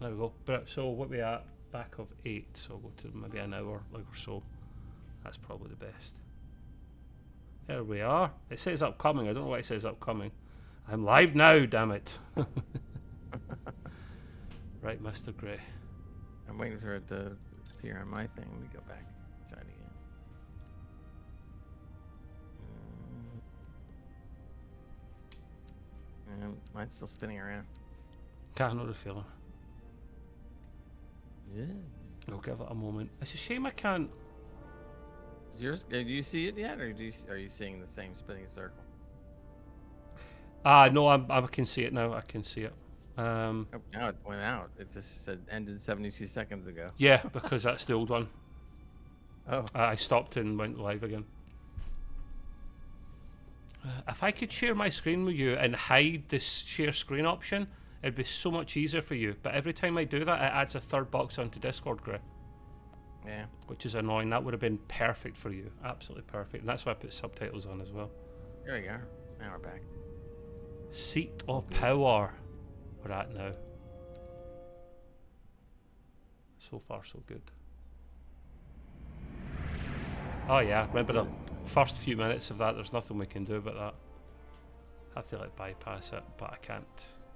there we go. But so what we at? Back of 8, so we'll go to maybe an hour, like or so. That's probably the best. There we are. It says upcoming. I don't know why it says upcoming. I'm live now, damn it. Right, Mr. Grey. I'm waiting for it to appear on my thing. Let me go back. Try it again. Mine's still spinning around. Can't know the feeling. Yeah. I'll give it a moment. It's a shame I can't. Is yours? Do you see it yet, or are you seeing the same spinning circle? No, I can see it now. I can see it. Oh, now it went out. It just said ended 72 seconds ago. Yeah, because that's the old one. Oh. I stopped and went live again. If I could share my screen with you and hide this share screen option, it'd be so much easier for you. But every time I do that, it adds a third box onto Discord, Grey. Yeah. Which is annoying. That would have been perfect for you. Absolutely perfect. And that's why I put subtitles on as well. There we go. Now we're back. Seat of power. We're at now. So far, so good. Oh yeah, remember the first few minutes of that, there's nothing we can do about that. I have to like bypass it, but I can't.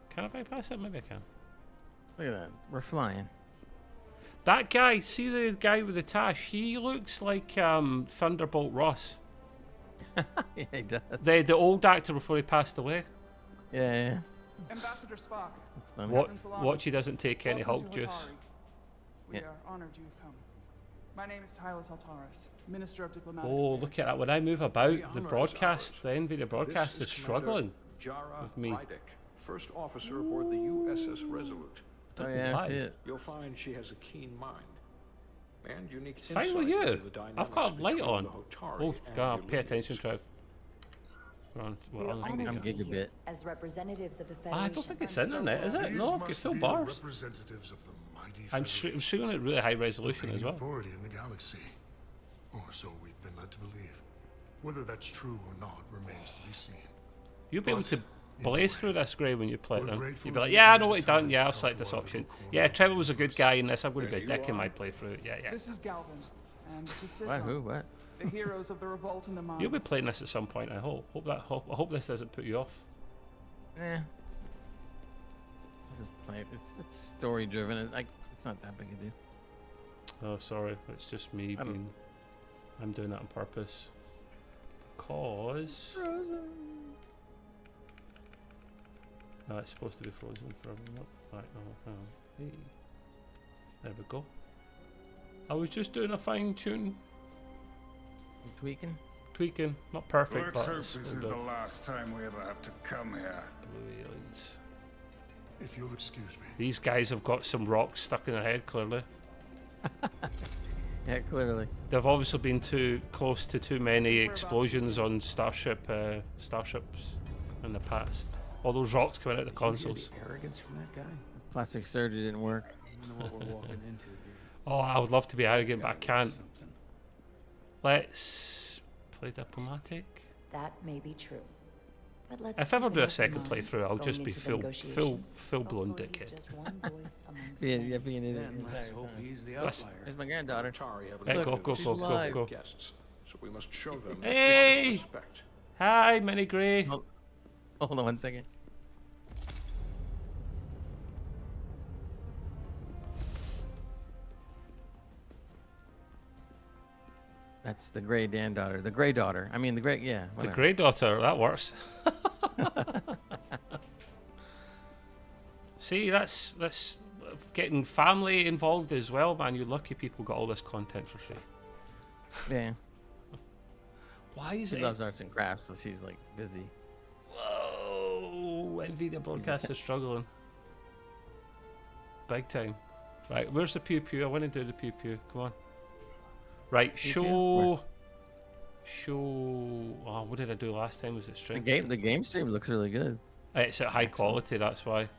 Can I bypass it? Maybe I can. Look at that. We're flying. That guy, see the guy with the tash, he looks like Thunderbolt Ross. Yeah, he does. The old actor before he passed away. Yeah. Ambassador Spock. That's funny. Watch he doesn't take any Welcome Hulk to juice. Atari. We are honored you've come. My name is Tyler Saltaris, Minister of Diplomatic Oh, Affairs. look at that. When I move about, the broadcast, the NVIDIA broadcast is struggling Jara with me. Rydick, first officer aboard the USS Resolute. Oh yeah, I see it. You'll find she has a keen mind and unique It's fine insight with you. into the dynamics I've got a light between on. the Hotari Oh, and God, pay Ulysses. attention, Trev. We're on I'm gigabit. As representatives of the I Federation. don't think it's internet, is it? No, it's full bars. I'm shooting at really high resolution as well. Authority in the galaxy, or so we've been led to believe. Whether that's true or not remains to be seen. You'll be able to blaze through this, Grey, when you play it. You'll be like, for yeah, I the know what he done. time Yeah, I'll to select come this to our option. local corner Yeah, of Trevor was a the good guy in this. I'm going to be a There you dick in are. my playthrough. Yeah, yeah. This is Galvin, and this is What? Cizar, Who? What? the heroes of the revolt in the mines. You'll be playing this at some point. I hope. I hope this doesn't put you off. Eh. I'll just play it. It's story driven. It's not that big a deal. Oh, sorry. It's just me I don't- being. I'm doing that on purpose. Because. Frozen. No, it's supposed to be frozen forever. Nope. Right, no, hang on. Hey. There we go. I was just doing a fine tune. You tweaking? Tweaking. Not perfect, Let's but hope it's this is the the last time we ever have to come here. blue aliens. If you'll excuse me. These guys have got some rocks stuck in their head, clearly. Yeah, clearly. They've obviously been too close to too many explosions on starships in the past. All those rocks coming out of the consoles. The arrogance from that guy. Plastic surgery didn't work. I don't know what we're walking into here. Oh, I would love to be arrogant, but I Gotta be can't. something. Let's play diplomatic. That may be true. But let's If I ever keep do an a open second mind playthrough, I'll going just be into the full negotiations. blown Hopefully he's dickhead. just one voice amongst Yeah, many. yeah, being an idiot. Then let's hope he's the Let's- outlier. There's my granddaughter. Hotari have Yeah, an go, go, she's go, go, alive. go. guests, so we must show them Hey! respect. Hi, Mini Grey. Oh. Hold on 1 second. That's the gray granddaughter. The gray daughter. I mean, the gray, yeah. The whatever. Grey Daughter, that works. See, that's getting family involved as well, man. You lucky people got all this content for free. Yeah. Why is She it? loves arts and crafts, so she's like busy. Whoa, NVIDIA broadcast is struggling. Big time. Right, where's the pew pew? I want to do the pew pew. Come on. Right, Pew show. Oh, what did I do last time? Was it The strength? game stream looks really good. It's at high quality, that's why. Do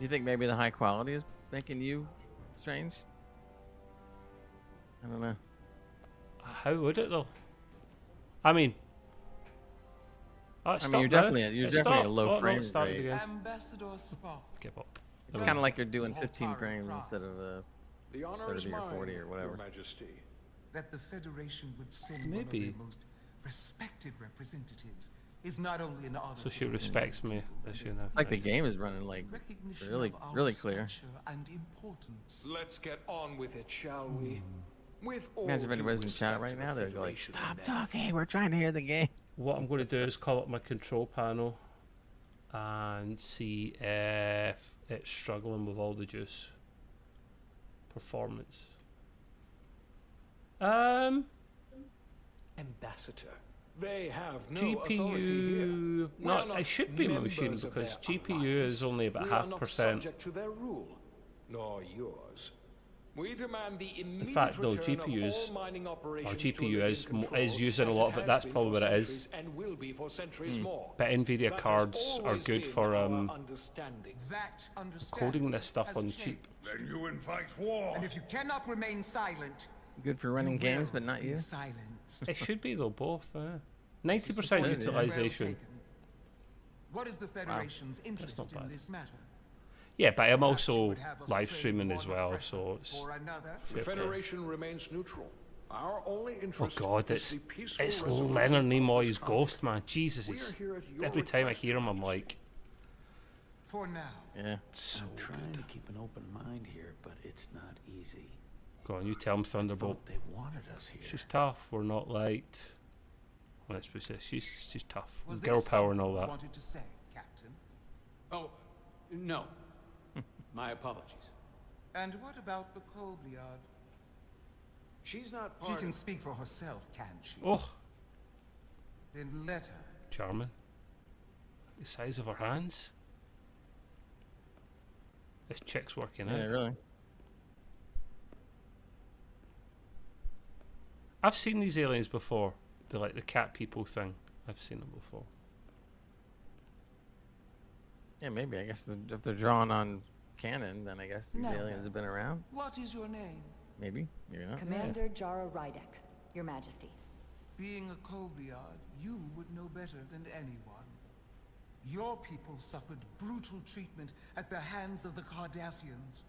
you think maybe the high quality is making you strange? I don't know. How would it though? I mean, oh, I mean, you're definitely a low frame started rate. again. Ambassador Spock. Give up. It's Oh. kind of like you're doing 15 frames instead of The honor 30 is or mine, 40 or whatever. Your Majesty. That the Federation would send one of Maybe. their most respected representatives is not only an honor So she to the respects me. people Does she and now? It's like the Nice. game is running like recognition really, of our really clear. stature and importance. Let's get on with it, shall we? With all Imagine if due anybody's in chat respect right to the now, they're like, Federation "Stop and their talking, we're trying to hear the game." What I'm going to do is call up my control panel and see if it's struggling with all the juice. Performance. Ambassador. They have no authority here. GPU. We are No, not it should be members machine of because their GPU alliance. is only about We are not 0.5%. subject to their rule, nor yours. We demand the immediate fact, no, return GPU of is- all mining operations or to GPU Olympian is control, is using a as lot it of it. has That's been probably for what it is. centuries and will be for centuries more. But NVIDIA That has cards are always good been for our understanding. That understanding coding this stuff has on changed. cheap. Then you invite war. And if you cannot remain silent, Good for running you games, will but not be you. silenced. It should be though, both. 90% It is. Well utilization. taken. What is the Federation's interest not in bad. this matter? Yeah, but I'm Perhaps you also would have us live trade streaming one as well, oppressor so it's. for another? The Fair play. Federation remains neutral. Our only Oh interest god, is it's the peaceful it's resolution Leonard of Nimoy's this conflict. ghost, man. Jesus, We are it's, here at your every time I request, hear him, I'm Majesty. like, For now. Yeah. so I'm trying good. to keep an open mind here, but it's not easy. Go on, you tell him, Thunderbolt. Thought they wanted us here. She's tough. We're not liked. Let's be serious. She's tough. Was there Girl power and something all you that. wanted to say, Captain? Oh, no. My apologies. And what about the Kobliard? She's not She part can of... speak for herself, can't she? Oh, Then let her. charming. The size of her hands. This chick's working Yeah, out. really. I've seen these aliens before. They're like the cat people thing. I've seen them before. Yeah, maybe. I guess if they're drawing on canon, then I guess these No. aliens have been around. What is your name? Maybe. Maybe not. Commander Jara Rydek, Your Majesty. Being a Kobliard, you would know better than anyone. Your people suffered brutal treatment at the hands of the Cardassians.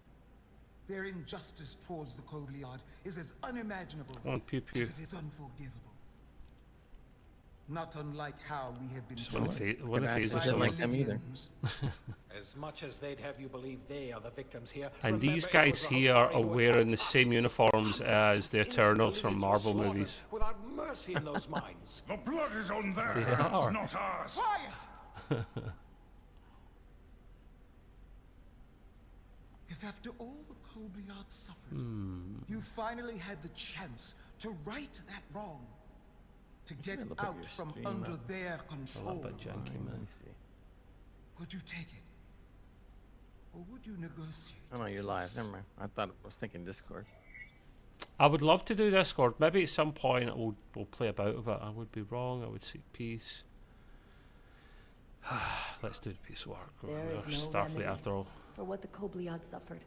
Their injustice towards the Kobliard is as unimaginable Come on, pew pew. as it is unforgivable. Not unlike how we have been Just wanna treated fa- wanna Good phase access. us Didn't along. like them either. Lydians. As much as they'd have you believe they are the victims here. And remember these it guys was the here are Hotari who wearing the attacked us. same uniforms as the Innocent Eternals from Lydians were Marvel slaughtered movies. Without mercy in those mines. The blood is on their They hands, are. not ours. Quiet! If after all the Kobliard suffered, you finally had the chance to right that wrong, to get look at out your from stream, under man. their A control, little bit janky, Let man. me see. would you take it? Or would you negotiate? Oh no, you're live. Never mind. I was thinking Discord. I would love to do Discord. Maybe at some point we'll play about with it. I would be wrong. I would seek peace. Let's do the peace work. There We're is no Starfleet remedy after all. for what the Kobliad suffered.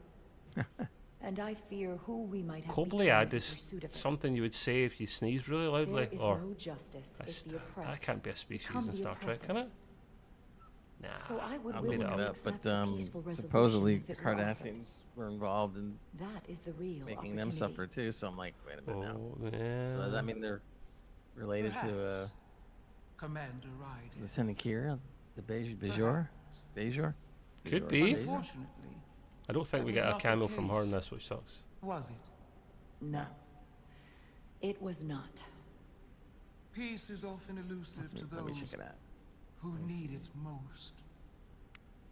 And I fear who we might have become Kobliad in is pursuit of it. something you would say if you sneeze really loudly, There is or no justice that's- if the that oppressed can't be a species become in the Star Trek, oppressor. can it? Nah. So I would I'll made it willingly up. accept But a peaceful resolution supposedly if the it were offered. Cardassians were involved in That is the real making them opportunity. suffer too. So I'm like, wait a minute now. Oh, yeah. So does that mean they're related to Perhaps, Commander Ryder. Lieutenant Kira, the Bejor? Bejor? Could Bejor? be. Bejor? Unfortunately, I don't think that we was get a not the cameo from her in case. this, which sucks. was it? No. It was not. Peace is often elusive to Let me those check it out. who need it most.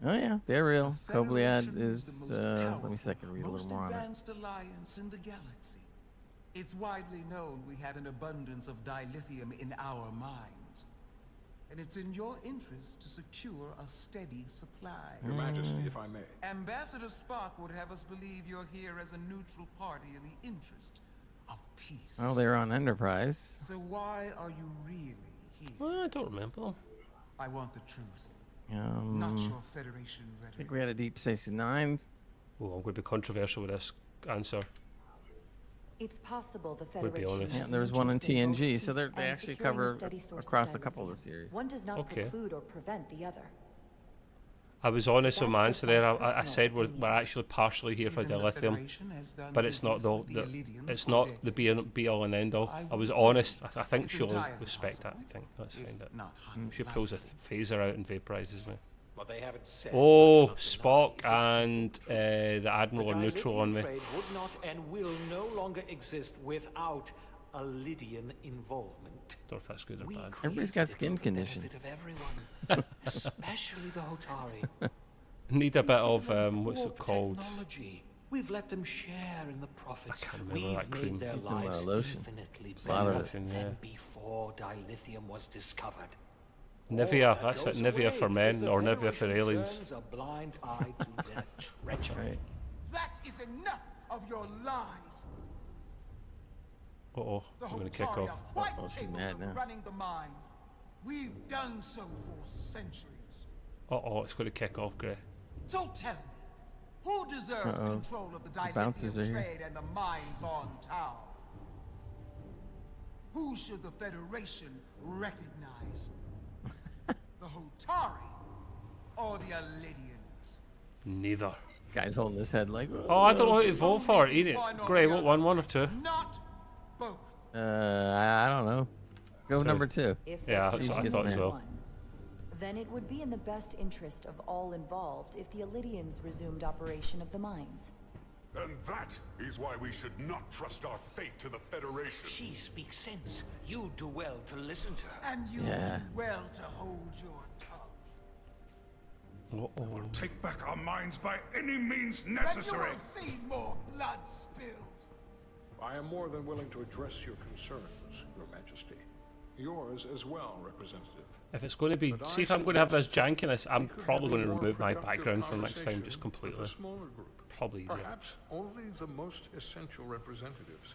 Oh yeah, they're real. The Kobliad Federation is. the most Let me powerful, see if I can read a most little more on it. advanced alliance in the galaxy. It's widely known we have an abundance of dilithium in our mines. And it's in your interest to secure a steady supply. Your Majesty, if I may. Ambassador Spock would have us believe you're here as a neutral party in the interest of peace. Oh, they're on Enterprise. So why are you really here? Well, I don't remember. I want the truth, not I your Federation think rhetoric. we had a Deep Space Nine. Oh, I'm going to be controversial with this answer. It's possible the Would be Federation honest. Yeah, has there was an one in interest in both TNG, so peace they and actually securing a cover steady source of across a couple of the dilithium. series. One does not Okay. preclude or prevent the other. I was honest with my That's answer just there. my I said we're personal actually partially here for Even the dilithium, Federation has done but it's not business the with the Illyrians it's for not the decades. be all and end all. I I was would honest. I think it's she'll entirely respect that. I possible, think that's if fine. That not highly she pulls a likely. phaser out and vaporizes me. Well, they haven't said Oh, whether or not the Spock Nazis are and simple truth. the Admiral The are neutral on dilithium me. trade would not and will no longer exist without a Lydian involvement. Don't know if that's good or We bad. Everybody's created got it skin for the conditions. benefit of everyone, especially the Hotari. Need a bit of We've given them what's it warp called? technology. We've let them share in the profits. can't remember We've that cream. made their Need some, lives lotion. infinitely A lot of better it. Lotion, than yeah. before dilithium was discovered. Nivea, All that that's it. goes Nivea away for if men the or Nivea for Federation aliens. turns a blind eye to their treachery. Right. That is enough of your lies. Uh oh, The I'm gonna kick Hotari off. are quite Oh, she's capable mad of now. running the mines. We've done so for centuries. Uh oh, it's going to kick off, Gray. So tell me, who deserves Uh-oh. control of the bouncers dilithium are here. trade and the mines on Tau? Who should the Federation recognize? The Hotari or the Illyrians? Neither. Guy's holding his head like. Oh, I don't know who to vote for. Only Eat it. one or Gray, the what other. one or two? Not both. I don't know. Go with Two. number 2. If Yeah, there that's what I is thought as only well. one, then it would be in the best interest of all involved if the Illyrians resumed operation of the mines. And that is why we should not trust our fate to the Federation. She speaks sense. You do well to listen to her. And you Yeah. do well to hold your tongue. Uh oh. We'll take back our minds by any means And you necessary. will see more blood spilled. I am more than willing to address your concerns, Your Majesty. Yours as well, Representative. If it's going to be, But see I if I'm going to have this suggest jankiness, I'm we could probably have a going to more remove my productive background for next time conversation just with completely. a smaller group. Probably easier. Perhaps only the most essential representatives.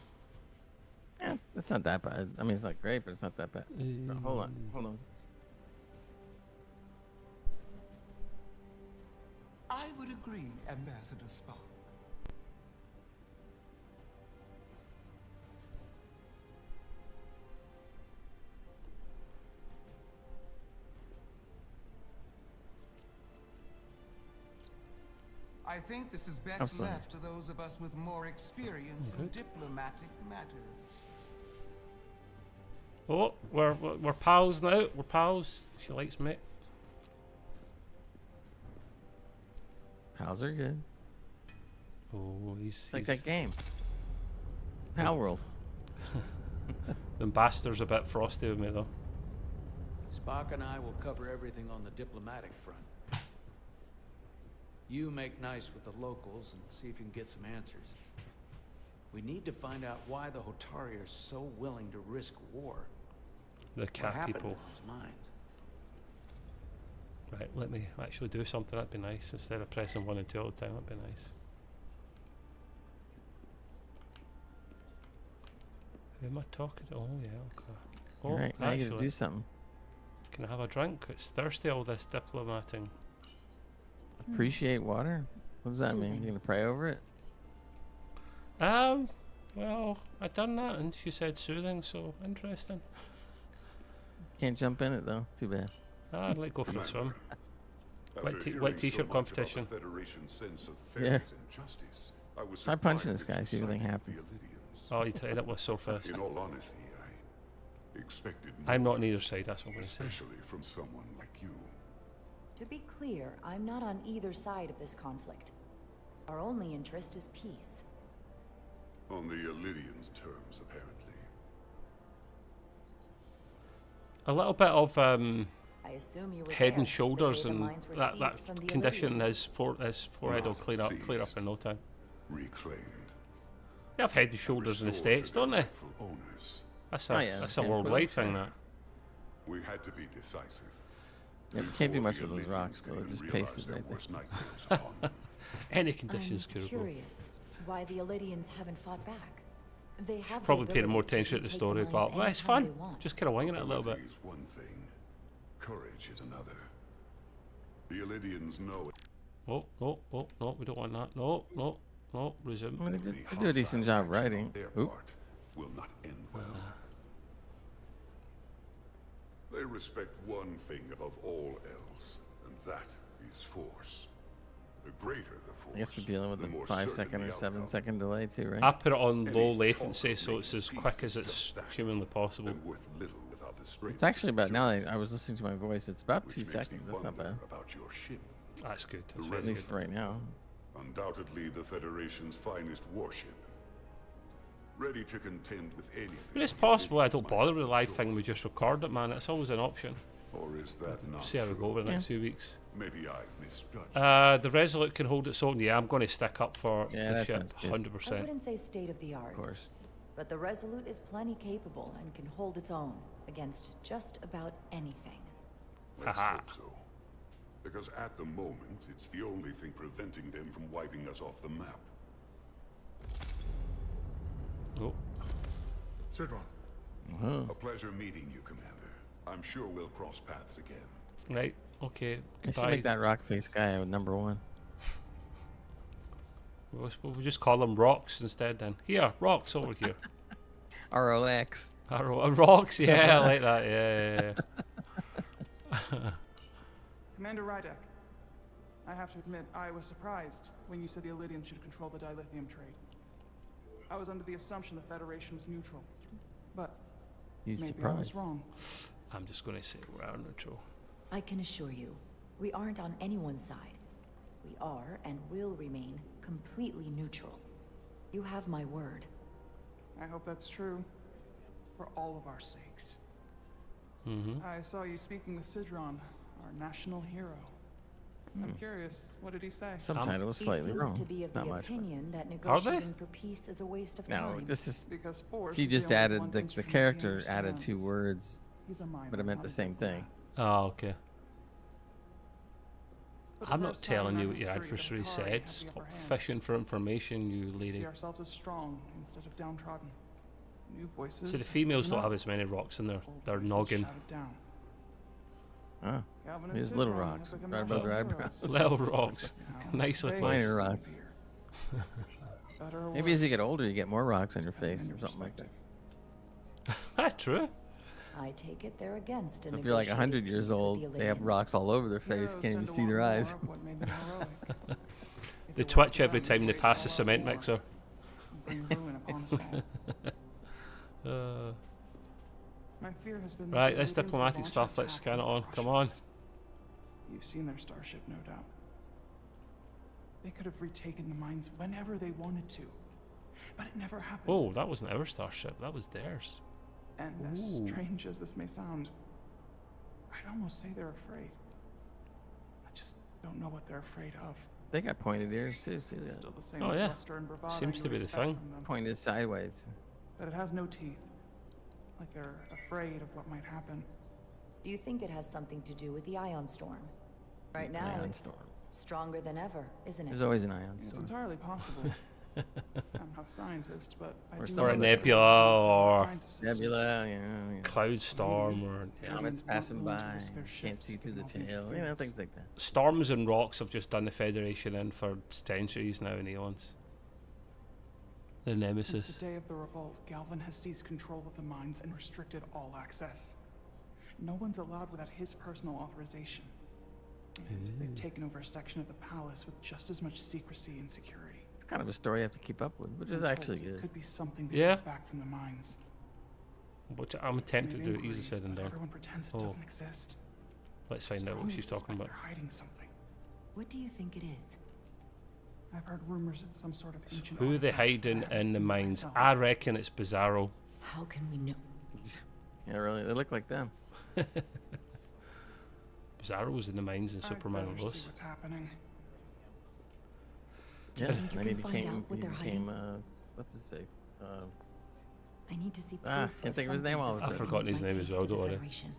Yeah, it's not that bad. I mean, it's not great, but it's not that bad. So, hold on. I would agree, Ambassador Spock. I think this is best Absolutely. left to those of us with more experience in diplomatic matters. Oh, we're pals now. We're pals. She likes me. Pals are good. Oh, It's like that game. Pal World. the ambassador's a bit frosty with me though. Spock and I will cover everything on the diplomatic front. You make nice with the locals and see if you can get some answers. We need to find out why the Hotari are so willing to risk war. The What cat happened people. in those mines? Right, let me actually do something. That'd be nice instead of pressing 1 and 2 all the time. That'd be nice. Who am I talking to? Oh yeah, okay. Oh, All right, now you gotta actually, do something. can I have a drink? It's thirsty. All this diplomating. Appreciate water? What does that mean? Soothing. You gonna pray over it? Well, I done that, and she said soothing, so interesting. Can't jump in it though. Too bad. I'd like to go for a swim. After Wet hearing t-shirt so much about competition. the Federation's sense of Yeah. fairness and justice, I was Try punching surprised this that guy, you see if anything sided with happens. the Illyrians. Oh, you tied up with sore fist. In all honesty, I expected I'm more, not on either side. That's what I'm going to say. especially from someone like you. To be clear, I'm not on either side of this conflict. Our only interest is peace. On the Illyrians' terms, apparently. A little bit of I assume you were head there and the shoulders day the and mines were that seized from the condition Illyrians. his forehead will Not clear up seized. in no time. Reclaimed. They have head and shoulders in the Restored States, to their don't they? rightful owners. That's Oh, a yeah, that's a yeah, worldwide but- thing. That We had to be decisive. Yeah, we can't do before much the with those Illyrians rocks, could though. even Just realize paste it their right there. worst nightmares upon them. any conditions I'm could go. curious why the Illyrians haven't fought back. They have the Probably paying more ability to attention to the retake story, mines but well, it's anytime they fun. want. Just kind of winging it a little bit. Ability is one thing. Courage is another. The Illyrians know it. Oh, no, we don't want that. No, resume. I mean, The they do a decent hostile job action writing. on their Oop. part will not end well. They respect one thing above all else, and that is force. The greater the force, I guess we're dealing with the the more 5 certain second the or 7 outcome. second delay too, right? I put it on Any low talk latency, of so it's making as peace quick as is it's just that, humanly possible. and worth little without the strength It's actually to about, now secure that I was listening to my voice, it's about which 2 makes me seconds. That's not wonder bad. about your ship. That's good. The That's At very least good. for right now. Undoubtedly the Federation's finest warship. Ready to contend with anything. I mean, it's the possible I Olympians don't might bother have with the in live store. thing. We just record it, man. It's always an option. Or is that not See how we go over true? the next 2 weeks. Maybe I've misjudged. The Resolute can hold its own. Yeah, I'm going to stick up for Yeah, the that ship, sounds good. 100%. I wouldn't say state of the art, Of course. but the Resolute is plenty capable and can hold its own against just about anything. Let's Haha. hope so. Because at the moment, it's the only thing preventing them from wiping us off the map. Oh, Sidron, A pleasure meeting you, Commander. I'm sure we'll cross paths again. right. Okay. I should Goodbye. make that rock face guy number 1. We'll just call them rocks instead then. Here, rocks over here. ROX. Rocks, yeah, I like that. Yeah, yeah. Commander Rydek, I have to admit, I was surprised when you said the Illidians should control the dilithium trade. I was under the assumption the Federation was neutral, but He's maybe I surprised. was wrong. I'm just going to say we're neutral. I can assure you, we aren't on anyone's side. We are and will remain completely neutral. You have my word. I hope that's true, for all of our sakes. Mm-hmm. I saw you speaking with Sidron, our national hero. I'm curious, what did he say? Subtitle was He slightly seems wrong. to be of Not the much. But opinion that they? negotiating for peace is a waste of no, time. this is. Because force He is the just only added one the instrument he character added 2 understands. words, He's a minor, but it meant not the a same thing. diplomat. Oh, okay. For the I'm not first time in telling our you what your history, the adversary Hikari said. have the Stop upper hand. fishing for information, you We see lady. ourselves as strong instead of downtrodden. New voices. So the females do don't not. have as many rocks in their Old voices noggin. shouted down. Ah, Calvin and these little Sidron rocks have become right above their national eyebrows. heroes. Little rocks. Now Nicely they placed. Minor live rocks. here. Better or Maybe as you worse, get older, you get more rocks on your depending face on or your something like that. perspective. That's true. I take it they're against a So if you're like 100 negotiated years peace with old, the they have Illidians. rocks all over their face. Heroes Can't even tend to see their want eyes. more of what made them heroic. If They it weren't twitch for every them, time they they'd pass a wage cement war mixer. and bring ruin upon us all. My fear has been that Right, the this Illidians will diplomatic launch an stuff, let's attack scan it and on. crush Come on. us. You've seen their starship, no doubt. They could have retaken the mines whenever they wanted to, but it never happened. Oh, that wasn't our starship. That was theirs. And as strange as this may sound, I'd almost say they're afraid. I just don't know what they're afraid of. They got pointed ears too. See It's that? still the same Oh, yeah. bluster and bravado Seems you to be the expect thing. from them, Pointed sideways. but it has no teeth. Like they're afraid of what might happen. Do you think it has something to do with the ion storm? Right now, Ion it's storm. stronger than ever, isn't it? There's always an ion It's storm. entirely possible. I'm not a scientist, but I Or do some- Or a know there's nebula all or kinds of systems. Nebula, yeah. cloud storm or Comets passing willing to by. risk their Can't ships see through the getting all tail. You know, interference. things like that. storms and rocks have just done the Federation in for centuries now and eons. The Since nemesis. the day of the revolt, Galvin has seized control of the mines and restricted all access. No one's allowed without his personal authorization. And they've taken over a section of the palace with just as much secrecy and security. It's kind of a story you have to keep up with, which is I'm actually told It good. could be something they Yeah. got back from the mines. Which I'm tempted to Made do it easy inquiries, said and but done. everyone pretends it Oh. doesn't exist. Let's find out what Strongly she's talking suspect about. They're hiding something. What do you think it is? I've heard rumors it's some sort of ancient Who are they artifact, hiding but I haven't in the seen it mines? myself. I reckon it's Bizarro. How can we know? Yeah, really, they look like them. Bizarro was in the mines in I'd Superman better and see Lois. what's happening. Yeah, think you and he can find became, out what he they're became, what's his face? I need to see proof Ah, of can't think of his name something all of a before sudden. I've forgotten giving his my name as case well, to the don't worry. Federation.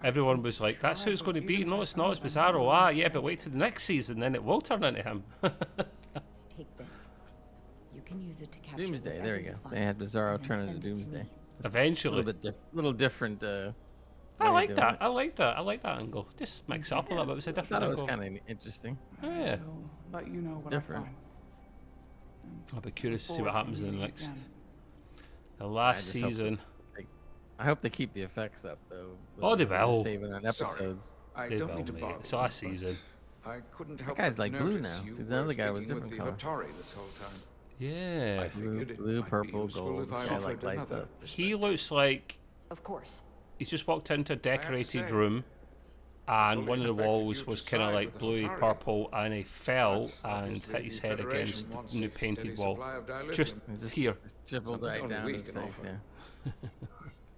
Everyone was like, that's who it's going to be. No, it's not. It's Bizarro. Ah, yeah, but wait till the next season, then it will turn into him. Take this. You can use it to capture Doomsday, there whatever you go. find, They had Bizarro and then turn into send it to Doomsday. me. A Eventually. little different. I way of like doing that. it. I like that. I like that angle. Just mix it up a little bit. It's a I different thought it was angle. kind of interesting. Yeah. I'll let you know what different. I find. I'll be curious to see what Forward to happens in the meeting next. again. The last just hope season. I hope they keep the effects up though. Oh, they They're will. Saving on episodes. I They don't will, mean to mate. bother It's you, last but season. I couldn't That help guy's but like blue notice now. you See, the were other guy was speaking with different the color. Hotari this whole time. Yeah. I figured it Blue, might be purple, useful gold. if I This guy, offered like, lights another up. He perspective. looks like Of course. he's just walked into a decorated say, room, and fully one of the expected walls you to was kind of side like with the bluey Hotari. purple, and he fell But and obviously hit his the head Federation against wants the new a steady painted wall. supply of dilithium. Just Just here. dribbled Something right only down we his can face, offer. yeah.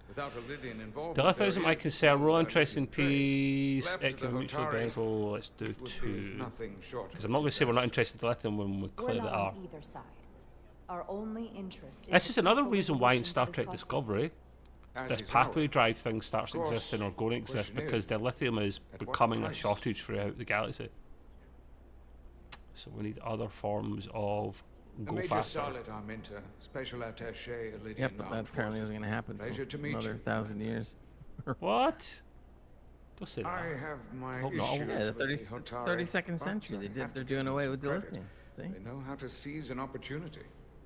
Without Illyrian involvement, Dilithium isn't there my is concern. We're all no interested in Illyrian trade. peace. Left to the Economical Hotari, benefit. Let's do it would be 2. nothing short of Because I'm not going to say we're not disaster. interested in dilithium when we We're clearly not are. on either side. Our only interest is This the is another peaceful reason why in resolution to Star this Trek conflict. Discovery As this is pathway ours. drive thing starts Of course, existing or going to exist question because is, dilithium is at what becoming a price? shortage throughout the galaxy. So we need other forms of A go Major faster. Solid Arminta, Special Attaché, Illyrian Yep, but that Armed apparently Forces. isn't going to happen Pleasure to for meet another you. 1,000 years. What? Don't say that. I have my Hope issues not. Yeah, the with 30, the Hotari, 32nd century. but I They're have to doing give away them with some credit. dilithium. See? You They know how to seize an opportunity.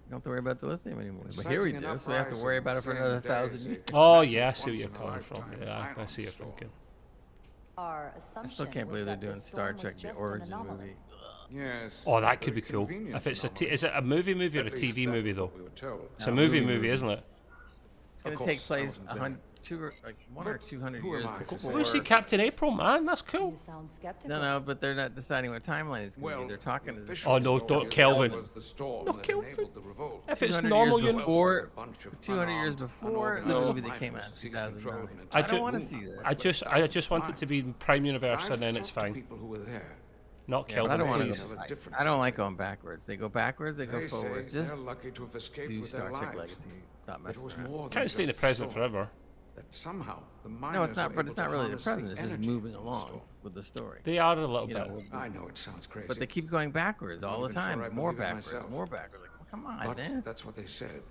don't have to worry about dilithium anymore. But here we Inciting an do, so we have to worry about it for uprising, another saying 1,000 the years. day is a Oh massive yeah, I see where you're once-in-a-lifetime coming from. Yeah, I ion see what you're storm. thinking. Our I assumption still can't was believe they're that doing this Star storm was Trek the just an Origins anomaly. movie. Yes. Oh, that could very be cool. convenient If it's anomaly. is it a movie or a At least TV that's movie though? what we were told. It's a No, movie, movie. isn't it? It's going Of to take course, I place wasn't there. 1 or But 200 who am years I to say? before. Well, see Captain April, man. That's cool. You sound skeptical. No, no, but they're not deciding what timeline it's going to Well, be. They're talking as official Oh, no, story don't- is Kelvin. that was the storm No, that Kelvin. enabled the revolt. If it's 200 normal, years you before, A bunch of 200 years unarmed, before the unorganized movie that came out in miners seized control of 2009. an I entire don't wanna movement see that. with I just 20,000 want it to be minds. Prime Universe I've and then it's talked to fine. people who were there. Not Yeah, Kelvin, but I don't want please. Tell a to. different I don't like story. going backwards. They go backwards. They go They forwards. say Just they're lucky to have escaped do with Star their Trek lives. Legacy. Stop It messing was around. more than Can't stay in the just present storm. forever. That somehow the No, miners it's not. were But able it's to not really the harness present. It's just energy moving from the along storm. with the story. They are a little You bit. know, I know it sounds crazy. but they keep going backwards all Not the even sure time. I More believe it backwards. myself. More backwards. Like, come on, but man. that's what they said.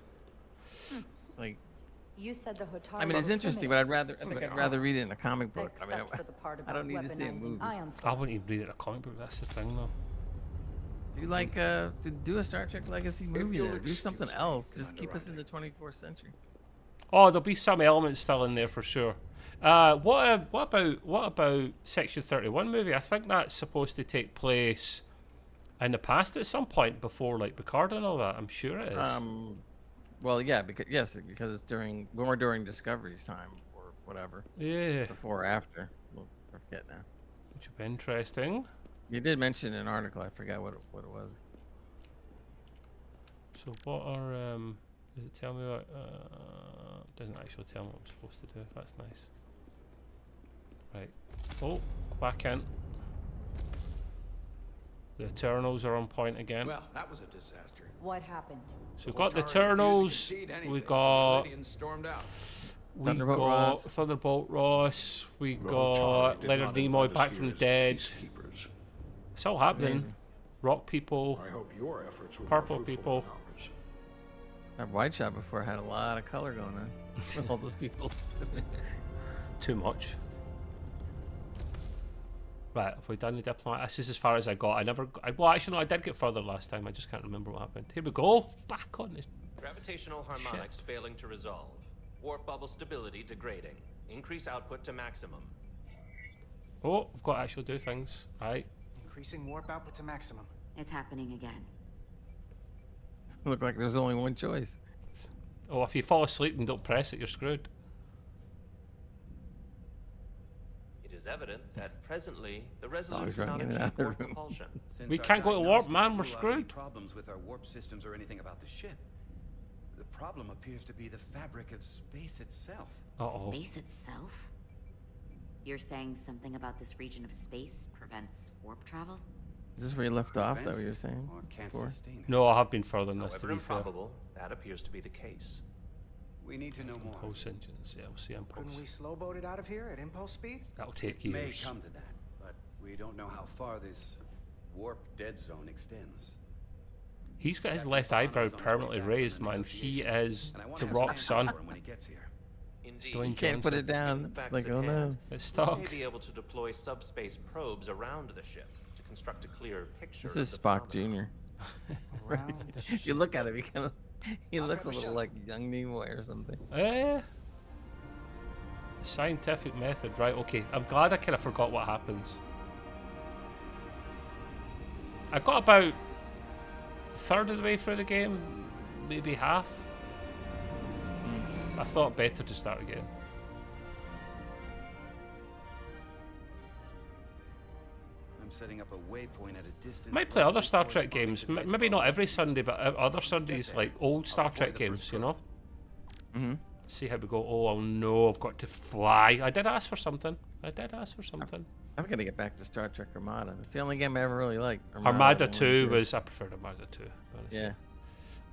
Like, You said the Hotari I mean, it's were interesting, but I'd primitive, rather. I think They I'd rather are. read it in a comic book. I except mean, for the part I about don't need to see a weaponizing movie. ion I storms. wouldn't even read it in a comic book. That's the thing, though. Do you like to do a Star Trek Legacy movie? you'll Then? Do excuse something me, else. Just keep Commander us in the 24th century. Oh, there'll be some elements still in there for sure. What about Section 31 movie? I think that's supposed to take place in the past at some point before like Picard and all that. I'm sure it is. Well, yeah, because because it's when we're during Discovery's time or whatever, Yeah, before or after. Well, I forget now. which would be interesting. You did mention an article. I forgot what it was. So what are does it tell me what? Doesn't actually tell me what I'm supposed to do. That's nice. Right. Oh, go back in. The Eternals are on point again. Well, that was a disaster. What happened? So we've got the Hotari refused to Eternals. concede anything, We so got the Illyrians stormed out. Thunderbolt Ross. Thunderbolt Ross. We The got Hotari did Leonard not Nimoy invite us back here from the as dead. peacekeepers. It's all happening. amazing. Rock people. I hope your efforts were Purple more fruitful people. than ours. That White Shot before had a lot of color going on with all those people. Too much. Right, have we done the diplomat? This is as far as I got. Well, actually, no, I did get further last time. I just can't remember what happened. Here we go. Back on this. Gravitational harmonics failing to resolve. Warp bubble stability degrading. Increase output to maximum. Oh, we've got to actually do things. Right. Increasing warp output to maximum. It's happening again. Look like there's only one choice. Oh, if you fall asleep and don't press it, you're screwed. It is evident that presently the Dog's Resolute running cannot in and achieve out of the warp room. propulsion. We can't go to warp, man. We're screwed. Problems with our warp systems or anything about the ship. The problem appears to be the fabric of space itself. Uh-oh. Space itself? You're saying something about this region of space prevents warp travel? Is this where you left off? Is that Prevents what you're it saying? or can't before? sustain it. No, I have been further than this, to However be fair. improbable, that appears to be the case. We need to know more. Pulse engines. Yeah, we'll see impulse. Couldn't we slow boat it out of here at impulse speed? That'll take It may years. come to that, but we don't know how far this warp dead zone extends. He's got his Captain left Solana eyebrow is on his way permanently back from raised, the man. He negotiations, is and I want the to have some rock's answers son. for him when he gets here. Indeed, Dwayne You can't put Johnson. it down. Facts Like, at oh no. hand. It's We stuck. may be able to deploy subspace probes around the ship to construct a clear picture. This of is the Spock phenomenon. Jr. Around the You ship. look at him, he looks a grab a little shot. like young Nimoy or something. Eh? Scientific method, right? Okay, I'm glad I kind of forgot what happens. I got about a third of the way through the game, maybe half. I thought better to start again. I'm setting up a waypoint at a distance. Might play other Star Trek games. Maybe not every Sunday, but other Sundays, like old Star Trek games, you know? See how we go. Oh no, I've got to fly. I did ask for something. I'm gonna get back to Star Trek Armada. It's the only game I ever really liked. Armada 2 was... I preferred Armada 2. Yeah.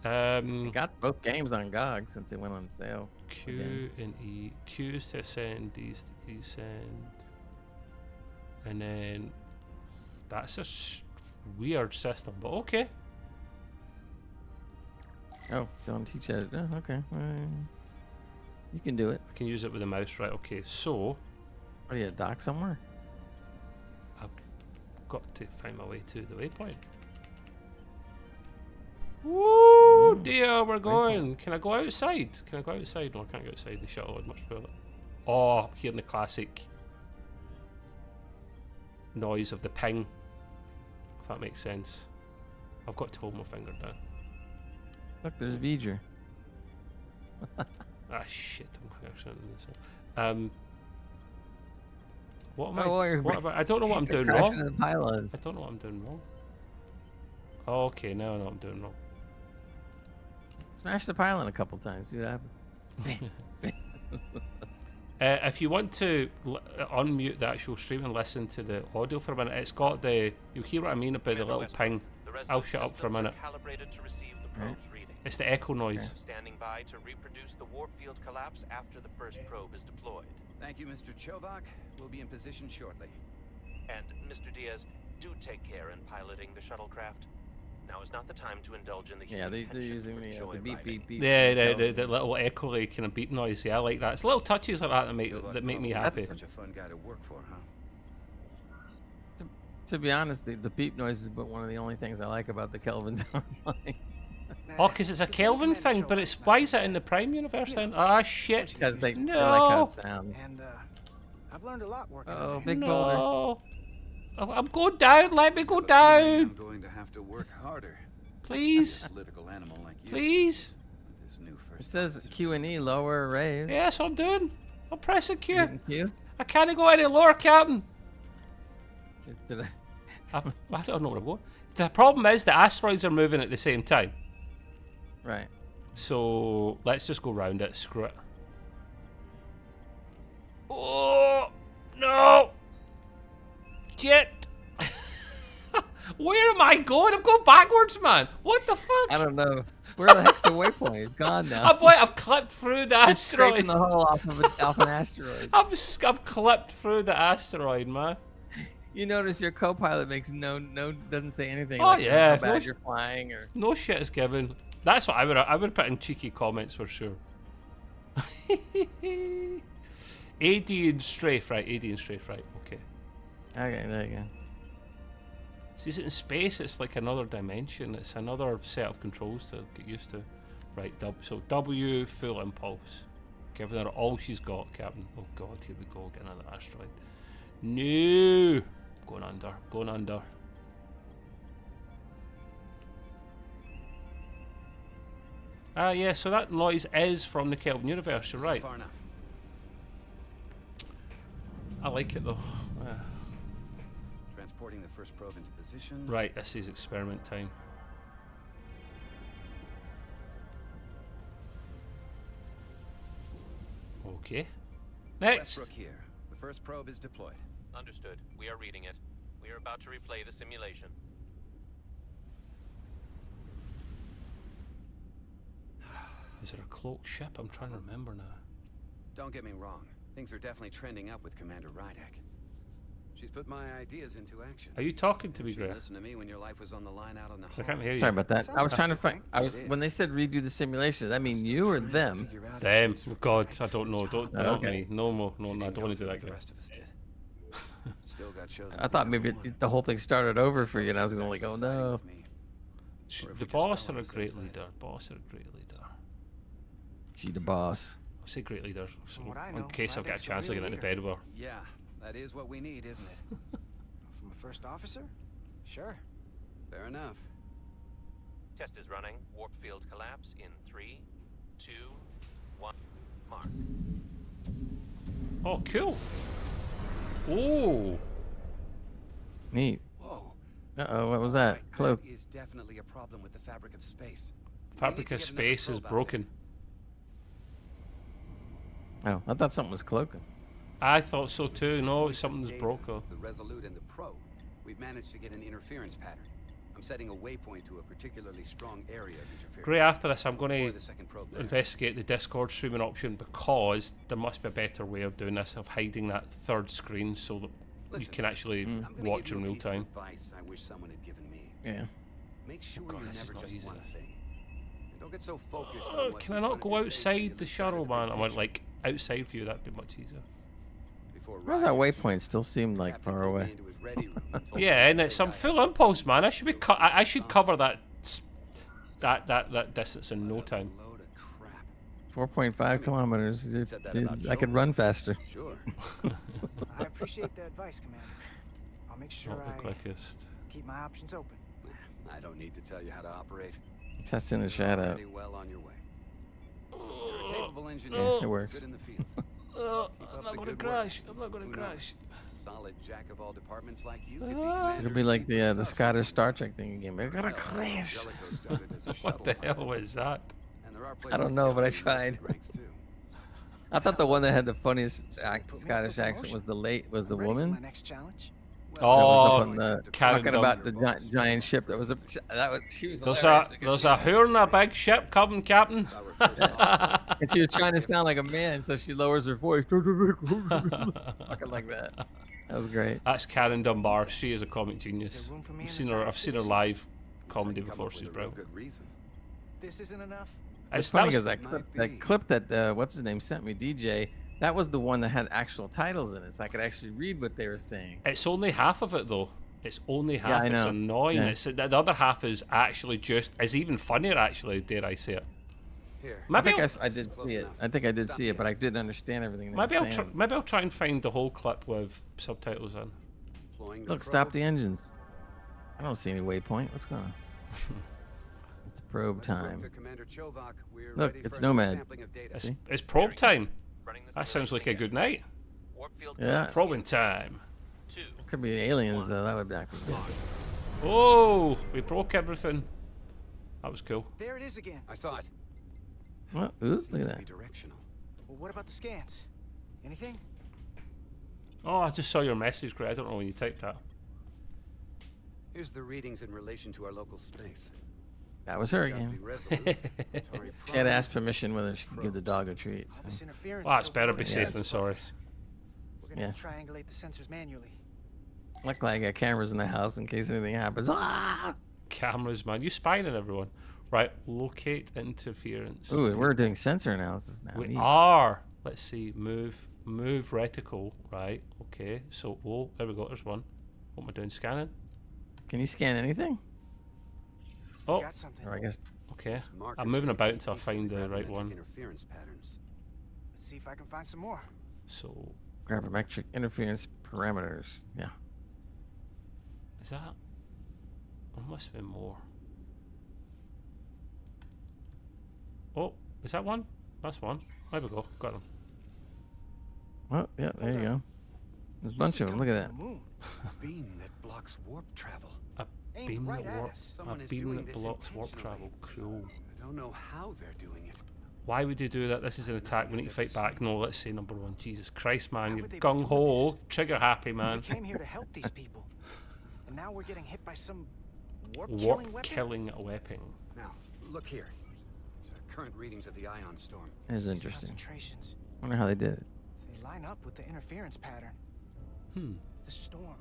I got both games on GOG since they went on sale. Q and E. Q's to ascend, D's to descend. And then... That's a weird system, but okay. Oh, don't teach it. Oh, okay. You can do it. I can use it with the mouse, right? Okay, so... Are you dock somewhere? I've got to find my way to the waypoint. Woo, dear, we're going. Can I go outside? No, I can't go outside. The shuttle would much better. Oh, hearing the classic noise of the ping. If that makes sense. I've got to hold my finger down. Look, there's V'ger. Ah, shit. What am I? What about, I don't know what I'm doing wrong. I don't know what I'm doing wrong. Oh, okay, now I know what I'm doing wrong. Smash the pylon a couple times. See what happens. If you want to unmute the actual stream and listen to the audio for a minute, it's got the... You'll hear what I mean about the little ping. I'll shut up for a minute. Calibrated to receive the probe's reading. It's the echo noise. Standing by to reproduce the warp field collapse after the first probe is deployed. Thank you, Mr. Chovak. We'll be in position shortly. And, Mr. Diaz, do take care in piloting the shuttlecraft. Now is not the time to indulge in the they're using the beep beep beep. Yeah, the little echoey kind of beep noise. Yeah, I like that. It's little touches like that that make me happy. That's such a fun guy to work for, huh? To be honest, the beep noise is but one of the only things I like about the Kelvin timeline. Oh, because it's a Kelvin thing, but it's why is it in the Prime universe then? Ah, shit. Because they no. like how it sounds. And I've learned a lot working. Oh, big no. boulder. I'm going down. Let me go down. I'm going to have to work harder. Please. Political animal like you. Please. This new first It says Q and E, lower, raise. Yeah, that's what I'm doing. I'm pressing Q. Q? I can't go any lower, Captain. Did I don't know where I'm going. The problem is the asteroids are moving at the same time. Right. So let's just go round it. Screw it. Oh no! Shit! Where am I going? I'm going backwards, man. What the fuck? I don't know. Where the heck's the waypoint? It's gone now. I've clipped through the It's asteroid. scraping the hole off an asteroid. I've clipped through the asteroid, man. You notice your co-pilot makes doesn't say anything. Oh like yeah, how bad you're flying or no shit is given. That's what I would put in cheeky comments for sure. AD and strafe, right? AD and strafe, right? Okay. Okay, there you go. See, is it in space? It's like another dimension. It's another set of controls to get used to. Right, so W, full impulse. Giving her all she's got, Captain. Oh god, here we go, get another asteroid. No! Going under. Ah, yeah, so that noise is from the Kelvin universe, you're right. Far enough. I like it though. Transporting the first probe into position. Right, this is experiment time. Okay. Next! Westbrook here. The first probe is deployed. Understood. We are reading it. We are about to replay the simulation. Is it a cloaked ship? I'm trying to remember now. Don't get me wrong. Things are definitely trending up with Commander Rydek. She's put my ideas into action. Are you talking to me, Gray? Listen to me when your life was on the line out on the I can't hear you. Sorry about that. I was trying to find. When they said redo the simulation, does that mean you or them? Them. God, I don't know. Don't okay. me. No more. No, I don't want to do that. The rest of us did. Still got shows. I thought maybe the whole thing started over for you, and I was going to like, oh no. The boss are a great leader. She the boss. I'll say great leader, so From what I in know, case I get a Lavic's a chance to real get into leader. bed with her. Yeah, that is what we need, isn't it? From a first officer? Sure. Fair enough. Test is running. Warp field collapse in 3, 2, 1. Mark. Oh, cool. Oh. Neat. Whoa. Uh-oh, what was that? Cloak. That is definitely a problem with the fabric of space. Fabric of space is broken. Oh, I thought something was cloaking. I thought so too. No, something's broken. The Resolute and the Probe. We've managed to get an interference pattern. I'm setting a waypoint to a particularly strong area of interference. Great, after this I'm going Deploy to the second probe there. investigate the Discord streaming option, because there must be a better way of doing this, of hiding that third screen so that you can actually I'm gonna watch give in you a real piece of time. advice I wish someone had given me. Yeah. Make sure God, you're this is never not just easy, one this. thing. And don't get so focused on Oh, what's can in I not front of go your face, the outside other the side of shuttle, big man? I went picture. like outside view, that'd be much easier. Before Where's that Ryan waypoint? Still seemed like Captain far pulled me away. into his ready room and told me Yeah, and that it's some guy full had impulse, man. I should be I should cover Thomas. that distance in no time. Load of crap. 4.5 kilometers. Said that about I could run faster. Sure. I appreciate the advice, Commander. I'll make sure Not the I quickest. keep my options open. I don't need to tell you how to operate. Testing the You're shadow. already well on your way. You're a capable engineer. Yeah, it works. Good in the field. Oh, Keep I'm up not the going to good work. crash. I'm not going Who to knows? crash. Solid jack of all departments like you could be It'll commander be in like chief the of stuff. Scottish Star Trek thing again. I gotta Well, crash. Jellicoe started as a What shuttle the pilot, hell was that? and there are I places don't to know, go but I in the enlisted tried. ranks, too. I thought the one that had the funniest Put me Scottish for accent was promotion. was the I'm ready for woman. my next challenge. That was Oh, up on the, Karen talking Dunn. about the giant ship. That was she was There's hilarious a because there's a who in a big ship coming, Captain. If I were first officer, and she was trying to sound like a man, so she lowers her voice, talking like that. That was great. That's Karen Dunbar. She is a comic Is genius. there room for me I've in seen the her. side I've seen her station? live looks comedy like come before. up She's with a real brilliant. good reason. This isn't enough. It's That funny was- because Might that be. clip that what's his name sent me, DJ. That was the one that had actual titles in it, so I could actually read what they were saying. It's only half of it though. It's only half. I It's know. annoying. Yeah. It's the other half is actually just is even funnier. Actually, dare I say it? Here. I Maybe think I'll, I did Close see it. enough. I think I did Stop see the it, but I didn't understand everything. They maybe were I'll saying. maybe I'll try and find the whole clip with subtitles in. Deploying the Look, stop probe. the engines. I don't see any waypoint. What's going on? It's probe Westbrook time. to Commander Chovak. We're Look, ready it's for another Nomad. sampling of data. It's, See? it's probe time. Running the That sounds like a simulation good again. night. Warp field Yeah. collapse Probing in time. 2. Could be aliens though. That would be actually good. Oh, we broke everything. That was cool. There it is again. I saw it. What? Ooh, Seems look at to that. be directional. Well, what about the scans? Anything? Oh, I just saw your message, Greg. I don't know when you typed that. Here's the readings in relation to our local space. That was her Got again. the Resolute, Atari She had Prime, asked permission whether she could give the dog a treat. All so. this interference. Well, is it's better overloading be the safe than sensor sorry. buffers. We're gonna have to Yeah. triangulate the sensors manually. Luckily, I got cameras in the house in case anything happens. Ah! Cameras, man. You spying on everyone. Right, locate interference. Ooh, we're doing sensor analysis now. We Neat. are. Let's see. Move reticle. Right. Okay. So, oh, there we go. There's one. What am I doing? Scanning. Can you scan anything? Oh. Got something. Or I guess Okay. These markers I'm moving about indicate until I find the some right gravimetric one. Interference patterns. Let's see if I can find some more. So, gravimetric interference parameters. Yeah. is that? There must have been more. Oh, is that one? That's one. There we go. Got them. Well, yeah, there you go. There's a bunch of them. Look at that. A beam that blocks warp travel. A Aimed beam right that at warps. us. A Someone is beam doing that this blocks warp travel. intentionally. Cool. I don't know how they're doing it. Why would they do that? This is an attack. We need to fight back. No, let's say number one. Jesus Christ, man. Why You're would they be gung doing ho. this? Trigger happy, man. We came here to help these people, and now we're getting hit by some warp Warp killing weapon. killing weapon. Now, look here. It's current readings of the ion storm. That's These interesting. concentrations, Wonder how they did it. they line up with the interference pattern. Hmm. The storm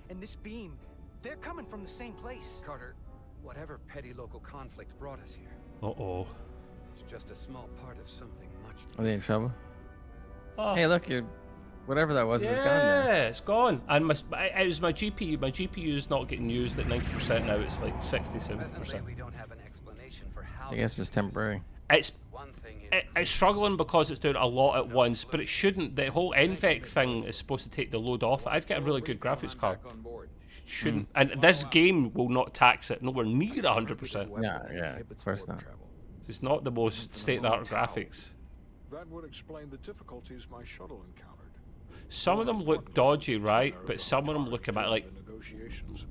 and this beam, they're coming from the same place. Carter, whatever petty local conflict brought us here, Uh-oh. it's just a small part of something much Are they in trouble? Oh. Hey, look, you're whatever that was is gone Yeah, now. it's gone. And it was my GPU. My GPU is not getting used at 90% now. It's like 60, Presently, 70%. we don't have an explanation for how So I guess it was temporary. It's One thing is it's struggling because it's doing a lot at once, but it shouldn't. The whole NVEC thing is supposed to take the load off. I've got a really good graphics card. Shouldn't, and this game will not tax it nowhere near 100%. Yeah, of course not. It's not the most state-of-the-art graphics. That would explain the difficulties my shuttle encountered. Some of them look dodgy, right? But some of them look about like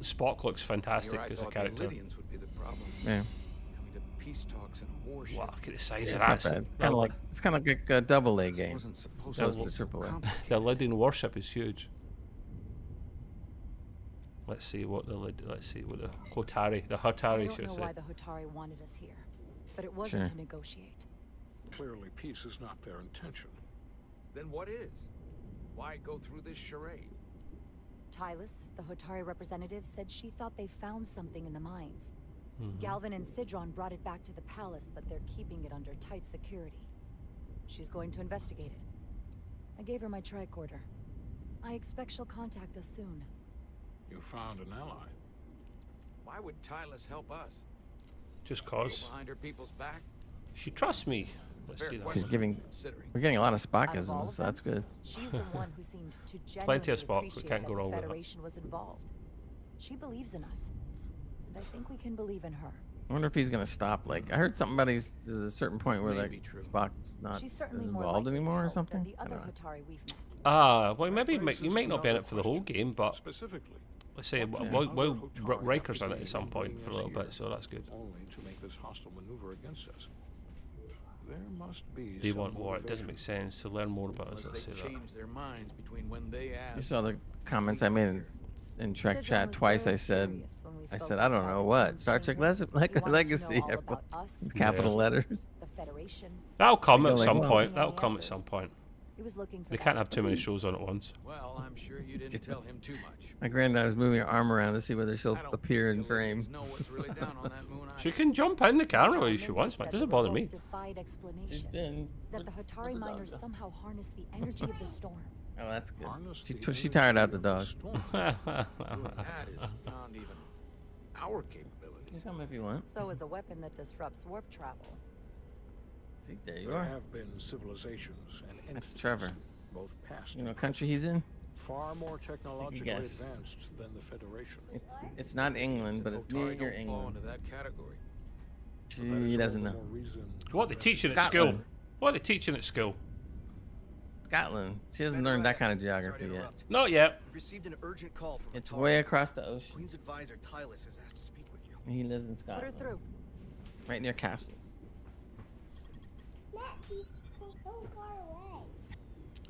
Spock looks fantastic as a character. Would be the problem. Yeah. Coming to peace talks in a warship. Wow, look at the size It's of not that. bad. It's kind of like a double A game. Wasn't supposed Goes to to triple A. The Lydian warship is huge. Let's see what the Hotari, the Hotari I don't should know say. why the Hotari wanted us here, but it wasn't Sure. to negotiate. Clearly, peace is not their intention. Then what is? Why go through this charade? Tylus, the Hotari representative, said she thought they found something in the mines. Mm-hmm. Galvin and Sidron brought it back to the palace, but they're keeping it under tight security. She's going to investigate it. I gave her my tricorder. I expect she'll contact us soon. You found an ally. Why would Tylus help us? Just Go cause behind her people's back? she trusts me. Let's see that. She's giving. We're getting a lot of Spockisms, so that's good. She's the one who seemed to genuinely Plenty of Spock, we appreciate can't that go the wrong with that. Federation was involved. She believes in us, and I think we can believe in her. I wonder if he's gonna stop. Like I heard something about there's a certain point where like Maybe true. Spock's not She's as certainly more involved likely to anymore or help something. than the I other don't know. Hotari we've met. Well, maybe you might not be in it for the whole game, but Specifically, let's say Riker's in it at some point for a little bit, so that's good. only to make this hostile maneuver against us. There must be. They some want more. It doesn't motivation. make sense to learn more about us. Unless Let's say they that. change their minds between when they You asked. saw the comments I made in Trek Sidron Chat was twice. very I said, curious when we spoke I don't outside know the what Queen's Star Trek chamber. He wanted to know Legacy. all about us, With capital letters. the Federation. That'll come They at go like, some well- point. That'll Any come at answers? some point. He was looking for They that. can't have too many shows on at once. Well, I'm sure you didn't tell him too much. My granddaughter's moving her arm around to see whether she'll I don't appear in think the ladies frame. know what's really down on that moon She either. can jump in the camera if she John wants, Minter man. It said doesn't the bother revolt me. defied She's explanation. been. That the Hotari miners somehow harnessed the energy of the storm. Oh, that's good. Harness She the she tired out the energy dog. of the storm. Doing that is beyond even our capabilities. You come if you want. So is a weapon that disrupts warp travel. See, there you There are. have been civilizations and entities, That's Trevor. both past You know, and country he's in. far more technologically guess. advanced than the Federation. It's not England, but it's Hotari near don't fall England. into that category. So that is He all doesn't the know. more reason to What are they teaching at school? Scotland. What are they teaching at school? Scotland. She hasn't learned that kind of geography yet. Not yet. We've received an urgent call from It's Hotari. way across the ocean. Queen's advisor Tylus has asked to speak with you. He lives in Put her Scotland. through. Right near castles.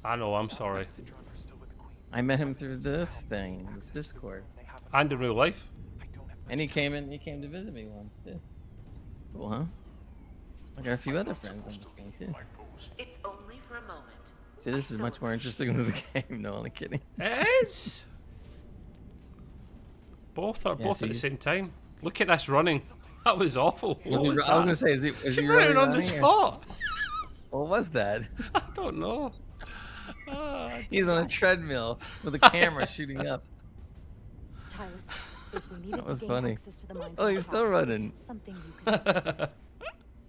I know. I'm sorry. I met him through this thing, this Discord. And in real life. And he came to visit me once too. Cool, huh? I got a few other friends on this thing too. It's only for a moment. See, this is much more interesting than the game. No, only kidding. It is. Both are Yeah, both at the see- same time. Look at this running. That was awful. Was What he- was I was that? gonna say, is She he ran really it on the running or- spot. What was that? I don't know. Ah, He's on a treadmill with a camera shooting up. Tylus, if we needed That was to gain funny. access to the mines Oh, on he's top, still is running. that something you can help us with?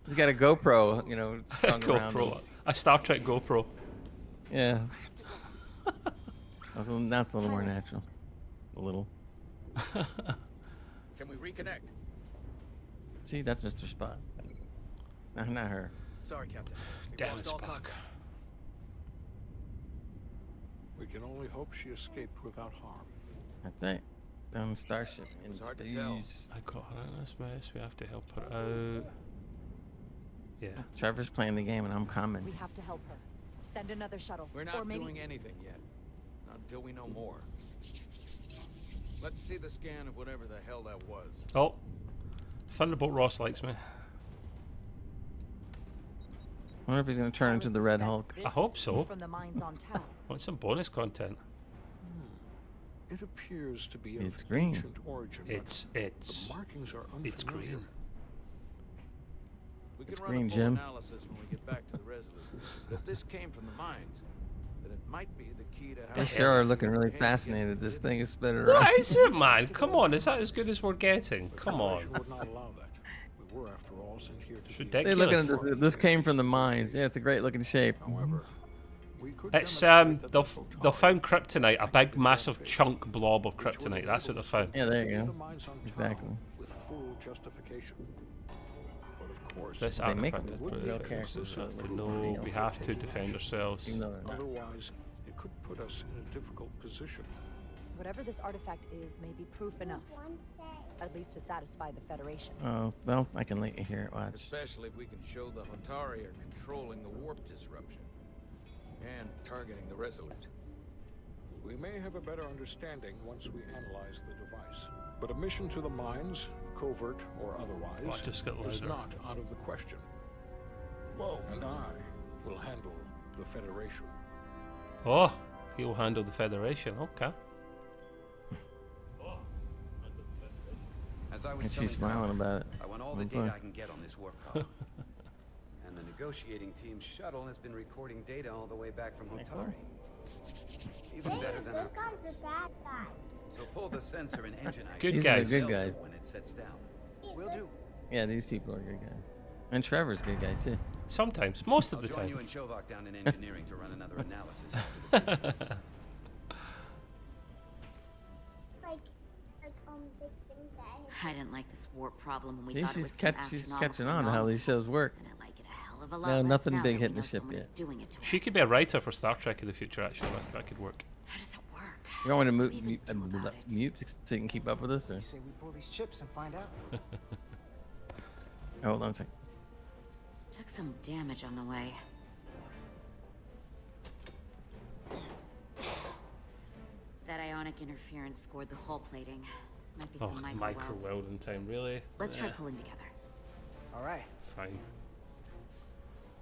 He's got a GoPro, you know, strung around him. GoPro. A Star Trek GoPro. Yeah. That's a little more natural. A little. Can we reconnect? See, that's Mr. Spock. No, not her. Sorry, Captain. We've Damn lost all Spock. contact. We can only hope she escaped without harm. That's right. Down the starship in hard to space. tell. I got her in this mess. We have to help her out. Yeah. Trevor's playing the game and I'm coming. We have to help her. Send another shuttle. We're or not maybe doing anything yet. Not until we know more. Let's see the scan of whatever the hell that was. Oh. Thunderbolt Ross likes me. I wonder if he's gonna turn into the Red Hulk. I hope so. from the mines on Tal. Want some bonus content? It appears to be of It's green. ancient origin. but It's the markings are unfamiliar. it's green. We can It's run green, a full Jim. analysis when we get back to the Resolute. If this came from the mines, then it might be the key to how They the sure are Federation looking really will behave against fascinated. the This Lydians. thing is spinning around. What is it, man? Come on. Is that as good as we're getting? The Come on. Federation would not allow that. We were, after all, sent here to It's be ridiculous. They looking at this. This came from the mines. Yeah, it's a great looking shape. However, we could It's demonstrate that they've found kryptonite, a big massive chunk blob of kryptonite. That's what they found. Yeah, there you the go. mines on Exactly. town with full justification. But of course, This They make artifact them is real proof. characters, so they No, look we have to defend ourselves. Even though they're not. otherwise it could put us in a difficult position. Whatever this artifact is may be proof enough. At least to satisfy the Federation. Oh, well, I can let you hear it. Watch. Especially if we can show the Hotari are controlling the warp disruption and targeting the Resolute. We may have a better understanding once we analyze the device. But a mission to the mines, covert or otherwise, Oh, I just got is louder. not out of the question. Whoa. And I will handle the Federation. Oh, he'll handle the Federation. Okay. As I was And telling she's smiling Connor, about it. I want all the Oh, data boy. I can get on this warp colony. And the negotiating team's shuttle has been recording data all the way back from Hotari. Even better than our crews. So pull the sensor and engine Good These are the guys. good guys. when it sets down. Will do. Yeah, these people are good guys. And Trevor's a good guy too. Sometimes, most of I'll the join time. you and Shovak down in engineering to run another analysis after the briefing. I didn't like this warp problem when we See, thought it was she's, some she's astronomical catching on to how these shows work. And I like it a hell of a lot No, less nothing now big that hitting we the know ship someone is yet. doing it to She us. could be a writer for Star Trek in the future, actually. That could work. How does it work? You want me to What do we mute, even do about it? mute so you can keep up with us? Or? You say we pull these chips and find out. Oh, hold on a second. Took some damage on the way. That ionic interference scored the hull plating. Might be Oh, some micro micro welds. welding time, really? Let's try Yeah, pulling together. All right. Fine.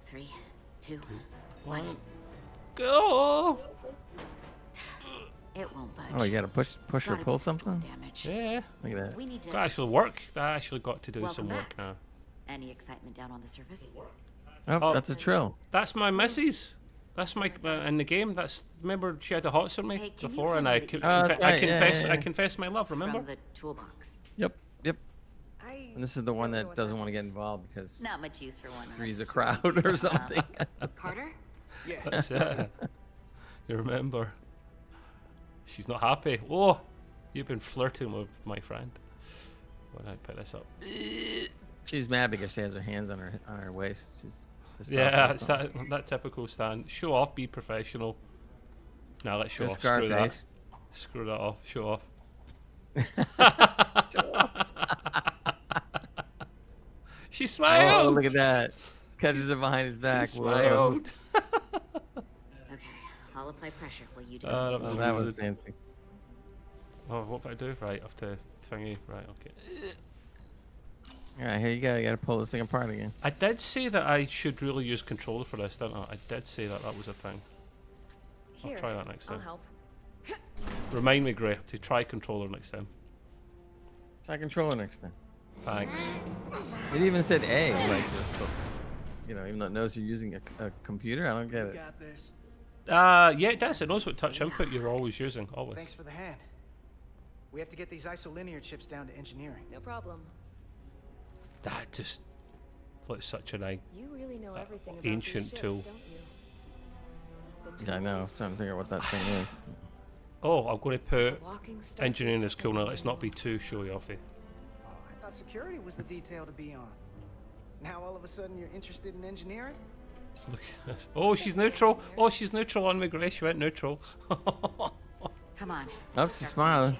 3, 2, One. 1. Go! It won't budge. Oh, you gotta push or Gotta pull be storm something? damage. Yeah. Look at that. We need to. That actually work. That actually got to do Welcome some work back. now. Any excitement down on the surface? Oh, Oh. that's a trill. That's my missus. That's my in the game. That's remember she had a hot on me Hey, can you before, hand and me I, the could, email? that's I right, yeah, confess. yeah, I yeah. confess my love. Remember? From the toolbox. Yep, yep. I And this is the one don't know that what doesn't that want to get is. involved because Not much use for one. three's a unless crowd you're or something. Carter? Yeah. That's it. You remember? She's not happy. Oh, you've been flirting with my friend. When I pick this up. She's mad because she has her hands on her waist. She's pissed off Yeah, about it's something. that typical stand. Show off, be professional. Now let's show Go off. Screw that. Scarface. Screw that off. Show off. She smiled. Oh, look at that. Catches it behind his back. She Whoa. smiled. Okay, I'll apply pressure while you do. That Oh, was that was amazing. fancy. Oh, what do I do? Right, up to thingy. Right, okay. All right, here you go. You gotta pull this thing apart again. I did say that I should really use controller for this, didn't I? I did say that was a thing. Here, I'll try that next I'll time. help. Remind me, Gray, to try controller next time. Try controller next time. Thanks. It even said A like this, but you know, even though it knows you're using a computer, I don't get it. Got this. Yeah, it does. It knows what touch input you're always using. Always. Thanks for the hand. We have to get these isolinear chips down to engineering. No problem. That just looks such a nice. You really know everything about ancient these ships, tool. don't you? The Yeah, I know. I'm tools, trying to figure out what that thing is. Oh, I'm going to put walking Starfleet engineering is cool now. Let's not be technical too showy offy. Oh, I thought security was the detail to be on. Now all of a sudden you're interested in engineering? Look at this. Oh, she's neutral. Oh, she's neutral on me, Gray. She went neutral. Come on. Oh, she's smiling.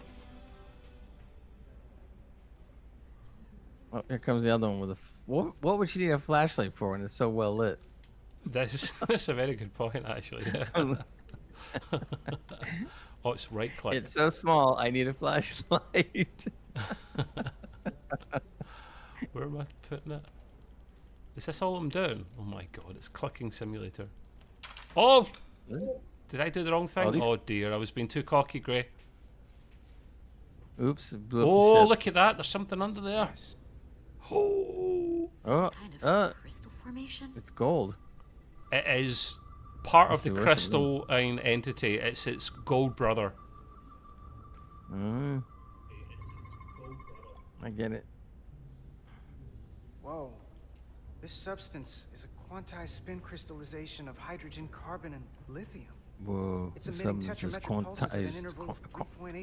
Oh, here comes the other one with a. What would she need a flashlight for when it's so well lit? That's a very good point, actually. Yeah. Oh, it's right click. It's so small. I need a flashlight. Where am I putting it? Is this all I'm doing? Oh my god, it's clicking simulator. Oh! Did I do the wrong thing? these- Oh dear, I was being too cocky, Gray. Oops. it blew up the Oh, ship. look at that. There's something under there. Oh. Oh, Kind of crystal formation. it's gold. It is part Let's of the see, where's it crystalline entity. It's its gold brother. I get it. Whoa. Whoa. This substance is a quantized spin crystallization of hydrogen, carbon, and lithium. Whoa. It's emitting tetrametric pulses at an interval of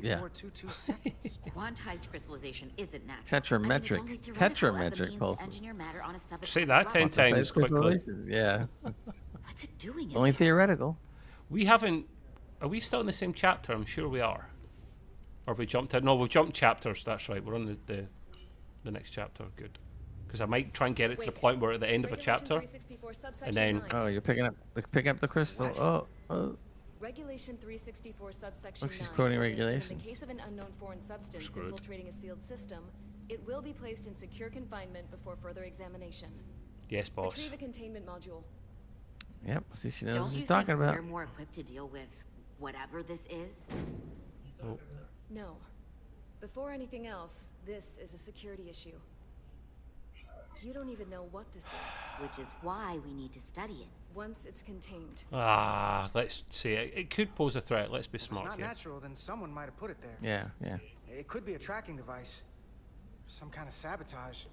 yeah. 3.8422 seconds. Quantized crystallization isn't natural. Tetrametric. Tetrametric pulses. Say that 10 times quickly. Yeah. What's it doing? Only theoretical. We haven't. Are we still in the same chapter? I'm sure we are. Or have we jumped out? No, we've jumped chapters. That's right. We're on the next chapter. Good. Because I might try and get it to the point where at the end of a chapter, and then. Oh, you're picking up the crystal. Oh. Regulation 364 subsection 9. She's quoting orders that regulations. In the case of an unknown foreign substance Screwed. infiltrating a sealed system, it will be placed in secure confinement before further examination. Yes, boss. Retrieve the containment module. Yep. See, she knows Don't what you she's talking think about. we're more equipped to deal with whatever this is? Oh. No. Before anything else, this is a security issue. You don't even know what this is. Which is why we need to study it. Once it's contained. Let's see. It could pose a threat. Let's be If smart it's not here. natural, then someone might have put it there. Yeah. It could be a tracking device, some kind of sabotage,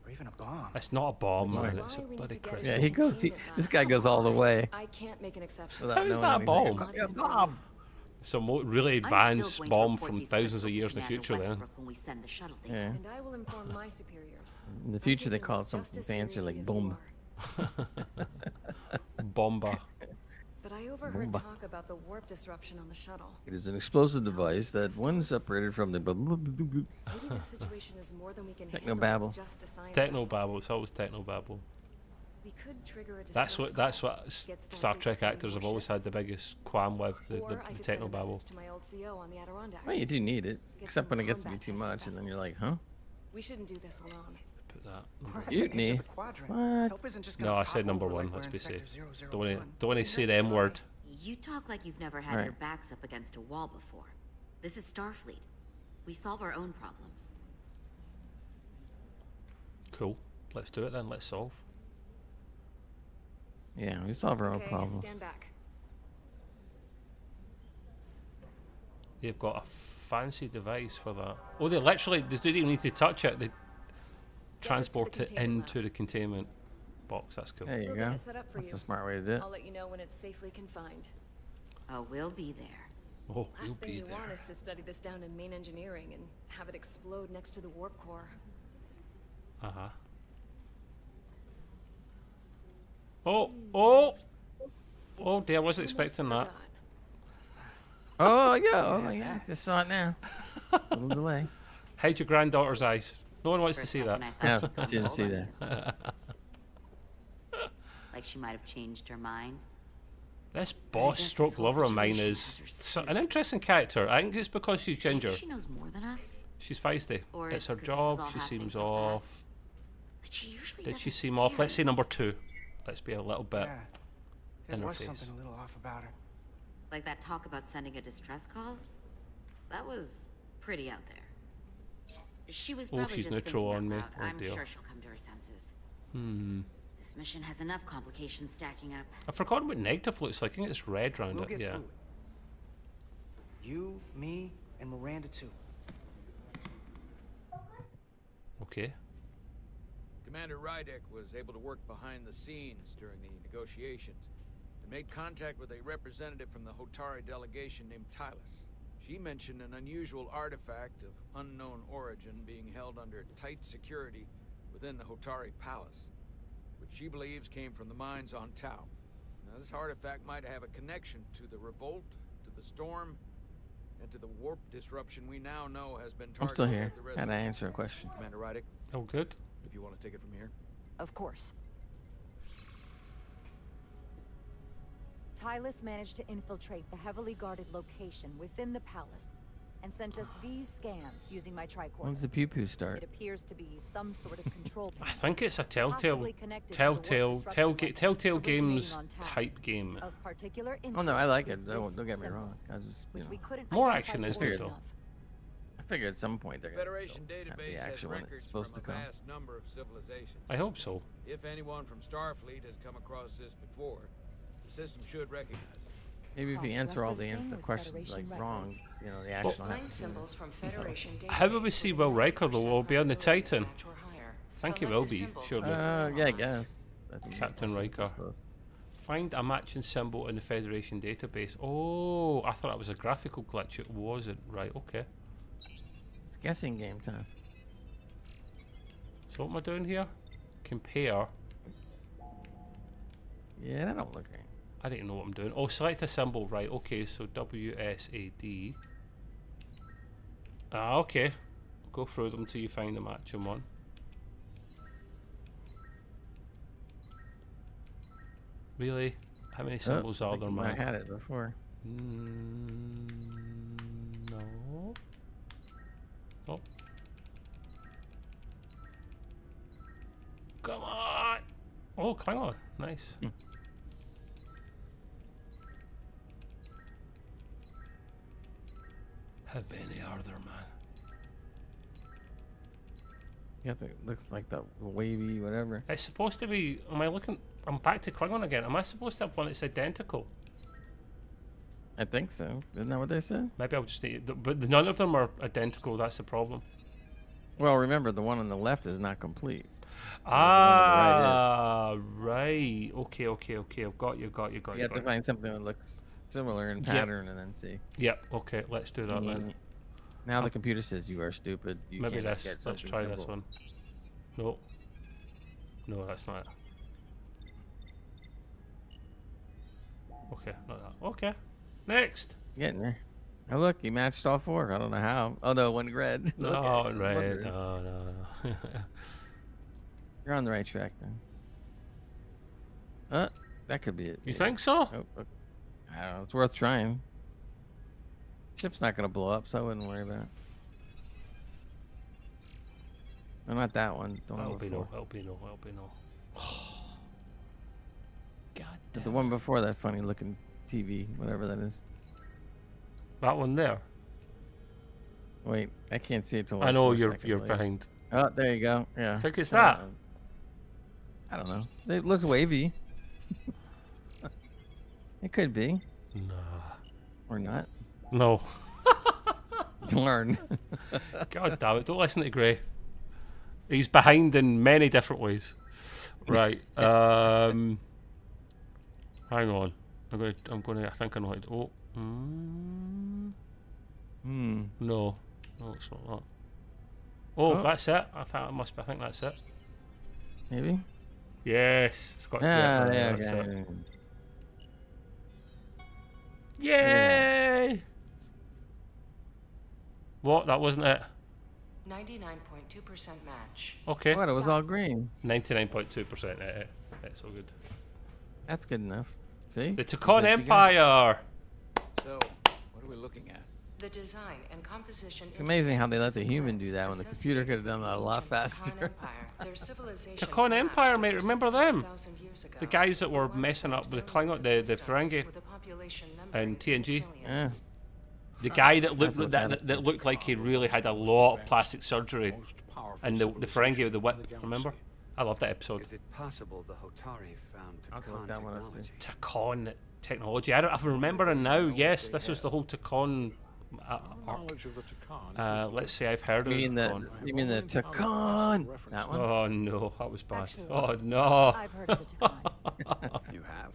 or even a bomb. It's not a bomb, Which man. way? It's a Why we need bloody to get crystal. Yeah, he goes. This guy goes all the way. I can't make an exception. without How is knowing that a anything. bomb? Yeah, bomb. Some really I'm still advanced going to bomb report from these thousands of crystals to years in the Commander future. Then. Westbrook when we send the shuttle data. Yeah. And I will inform my superiors. In the I'm future, they taking call it this something just as fancy like seriously as you boom. are. Bomba. But I overheard Bomba. talk about the warp disruption on the shuttle. It is an explosive device that, when separated from the Maybe the situation is more than we can handle Technobabble. with just a science vessel. Technobabble. It's always technobabble. We could trigger a That's distress what call, Star get Starfleet Trek to send actors have always had the biggest qualm with the Or I could send a technobabble. message to my old CO on the Adirondack. Well, you do need it, Get except some when it gets to be combat too testing much, and then you're vessels. like, huh? We shouldn't do this alone. Put that. We're at You the edge me. of the quadrant. What? Help isn't just No, gonna I said pop number over one. like we're Let's in be safe. Sector Don't want 001. to We say have the to M try. word. You talk like you've never had Right. your backs up against a wall before. This is Starfleet. We solve our own problems. Cool. Let's do it then. Let's solve. Yeah, we solve our own Okay, problems. stand back. They've got a fancy device for that. Oh, they didn't even need to touch it. They transport it containment into the containment box. That's cool. There you We'll go. get it set up for That's you. a smart way to do it. I'll let you know when it's safely confined. Oh, we'll be there. Oh, you'll Last thing be you want there. is to study this down in main engineering and have it explode next to the warp core. Uh-huh. Oh dear, I wasn't expecting that. Oh yeah. Just saw it now. Little delay. Hide your granddaughter's eyes. No one wants to see that. No, didn't see that. Like she might have changed her mind. This boss guess stroke this whole lover of mine situation is has her an interesting character. I think it's because she's ginger. Maybe she knows more than us. She's feisty. Or It's it's her 'cause this is job. all She happening seems so off. fast. But she usually Did she doesn't seem off? scare Let's say us. number 2. Let's be a little bit Yeah, in there her was face. something a little off about her. Like that talk about sending a distress call? That was pretty out there. She was Oh, probably she's just neutral thinking on me. out loud. Oh, I'm dear. sure she'll come to her senses. Hmm. This mission has enough complications stacking up. I've forgotten what negative looks like. I think it's red round We'll it. get Yeah. through it. You, me, and Miranda too. Okay. Commander Rydek was able to work behind the scenes during the negotiations and made contact with a representative from the Hotari delegation named Tylus. She mentioned an unusual artifact of unknown origin being held under tight security within the Hotari Palace, which she believes came from the mines on Tau. Now, this artifact might have a connection to the revolt, to the storm, and to the warp disruption we now know has been I'm targeted still here. at the Gotta Resurgence. answer a question. Commander Rydek, Oh, good. if you want to take it from here. Of course. Tylus managed to infiltrate the heavily guarded location within the palace and sent us these scans using my tricorder. When's the pew-pew start? It appears to be some sort of control I panel, think it's a Telltale possibly connected to the warp disruption weapon Telltale originating Games on Tau. type game. Of particular Oh no, I interest like is it. this Don't get me symbol, wrong. I just, which we couldn't More identify action the is origin good. of. I figure at some point they're gonna Federation have the database has action when it's records supposed to from a come. vast number of civilizations. I hope so. If anyone from Starfleet has come across this before, the system should recognize it. Maybe if you answer all the Cross-referencing with questions like Federation wrong, records. you know, the action will Line happen. symbols from Federation How will we database see within Will the Riker though? percent Will be on the probability Titan. match or higher. think he will be, surely. Yeah, I guess. Captain Riker. Find a matching symbol in the Federation database. Oh, I thought it was a graphical glitch. It wasn't. Right, okay. It's guessing game time. So what am I doing here? Compare. Yeah, that don't look right. I don't know what I'm doing. Oh, select a symbol. Right, okay, so WSAD. Ah, okay. Go through them until you find the matching one. Really? How many symbols are there, man? I had it before. No. Oh. Come on! Oh, Klingon. Nice. How many are there, man? Yeah, looks like the wavy whatever. It's supposed to be. Am I looking? I'm back to Klingon again. Am I supposed to have one that's identical? I think so. Isn't that what they said? Maybe I'll just need. But none of them are identical. That's the problem. Well, remember the one on the left is not complete. Ah, right. Okay. I've got you. You have to find something that looks similar in pattern and then see. Yep. Okay. Let's do that then. Now the computer says you are stupid. You Maybe can't this. get Let's something try simple. this one. No. No, that's not it. Okay, not that. Okay. Next. Getting there. Oh look, he matched all four. I don't know how. Oh no, one red. No, red. No. You're on the right track then. That could be it. You think so? Oh, I don't know. It's worth trying. Ship's not gonna blow up, so I wouldn't worry about it. No, not that one. That'll be no. God damn. But the one before that funny looking TV, whatever that is. That one there. Wait, I can't see it till. I know you're behind. Oh, there you go. Yeah. I think it's that. I don't know. It looks wavy. It could be. Nah. Or not. No. Darn. God damn it! Don't listen to Gray. He's behind in many different ways. Right. Hang on. I'm gonna. I think I know how to. Oh. No, it's not that. Oh, that's it. I think that's it. Maybe. Yes. It's got. Yeah. That's Okay. it. Yay! What? That wasn't it. 99.2% match. Okay. What? It was all green. 99.2%. That's all good. That's good enough. See? The Takon Empire. So, what are we looking at? The design and composition. It's amazing how they let the human do that when the computer could have done that a lot faster. Takon Empire, mate. Remember them? The guys that were messing up with the Klingon, the Ferengi, and TNG. Yeah. The guy that looked like he really had a lot of plastic surgery, and the Ferengi with the whip. Remember? I love that episode. Is it possible the Hotari found Takon technology? Takon technology. I remember it now. Yes, this was the whole Takon. Knowledge of the Takon. Let's say I've heard of Takon. You mean the Takon? That one? Oh no, that was bad. Oh no. I've heard of the Takon. You have.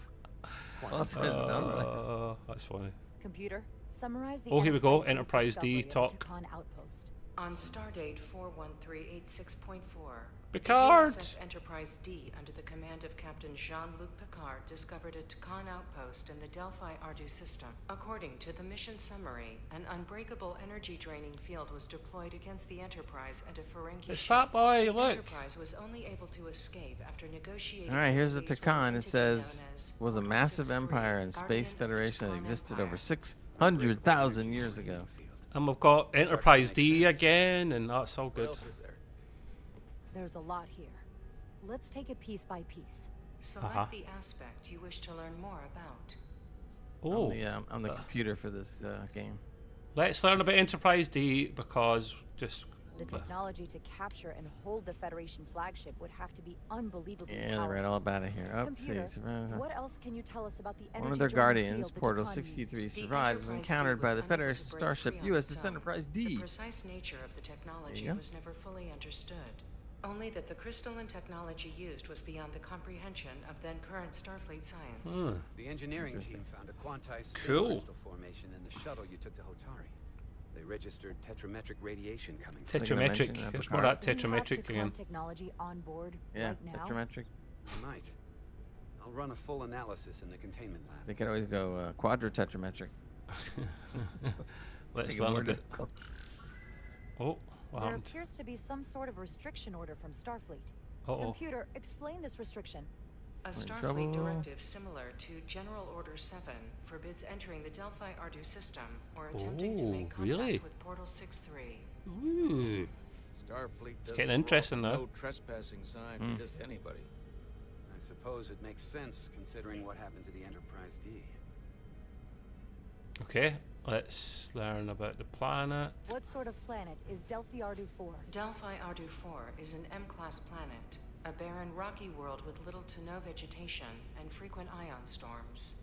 Well, that's what it sounds like. That's funny. Computer, summarize the Oh, here we go. Enterprise Enterprise D talk. Takon outpost. On stardate 41386.4, Picard! the USS Enterprise D, under the command of Captain Jean-Luc Picard, discovered a Takon outpost in the Delphi Ardu system. According to the mission summary, an unbreakable energy-draining field was deployed against the Enterprise and a Ferengi It's ship. Fat Boy, look! Enterprise was only able to escape after negotiating. Alright, here's the release with Takon. an It entity says, known as was a massive 463, empire and Guardian space of the federation that Takon existed Empire. over 600,000 years ago. And we've got Enterprise D again, and that's all What good. else is there? There's a lot here. Let's take it piece by piece. Select the aspect you wish to learn more about. Oh, I'm the computer for this game. let's learn about Enterprise D because just. The technology to capture and hold the Federation flagship would have to be unbelievably Yeah, they powerful. read all about it here. Oh, Computer, see. what else can you tell us about the energy One of their draining guardians, field the Portal Takon 63, used? survives when encountered by the Federation starship USS Enterprise D. The precise nature of the technology go. was never fully understood. Only that the crystalline technology used was beyond the comprehension of then current Starfleet science. The engineering team found a quantized spin Cool. crystal formation in the shuttle you took to Hotari. They registered tetrametric radiation coming from Tetrametric. Here's more that Do we have tetrametric Tacon again. technology on board Yeah, right now? tetrametric. I might. I'll run a full analysis in the containment lab. They could always go quadrotetrametric. Let's Take a learn a word. bit. Oh, what There happened? appears to be some sort of restriction order from Starfleet. Uh-oh. Computer, explain this restriction. A We're in Starfleet trouble. directive similar to General Order 7 forbids entering the Delphi Ardu system or attempting to make contact really? with Portal 6-3. Ooh. Starfleet It's doesn't getting throw up interesting a now. no trespassing sign for just anybody. I suppose it makes sense considering what happened to the Enterprise D. Okay, let's learn about the planet. What sort of planet is Delphi Ardu 4? Delphi Ardu 4 is an M-class planet, a barren rocky world with little to no vegetation and frequent ion storms.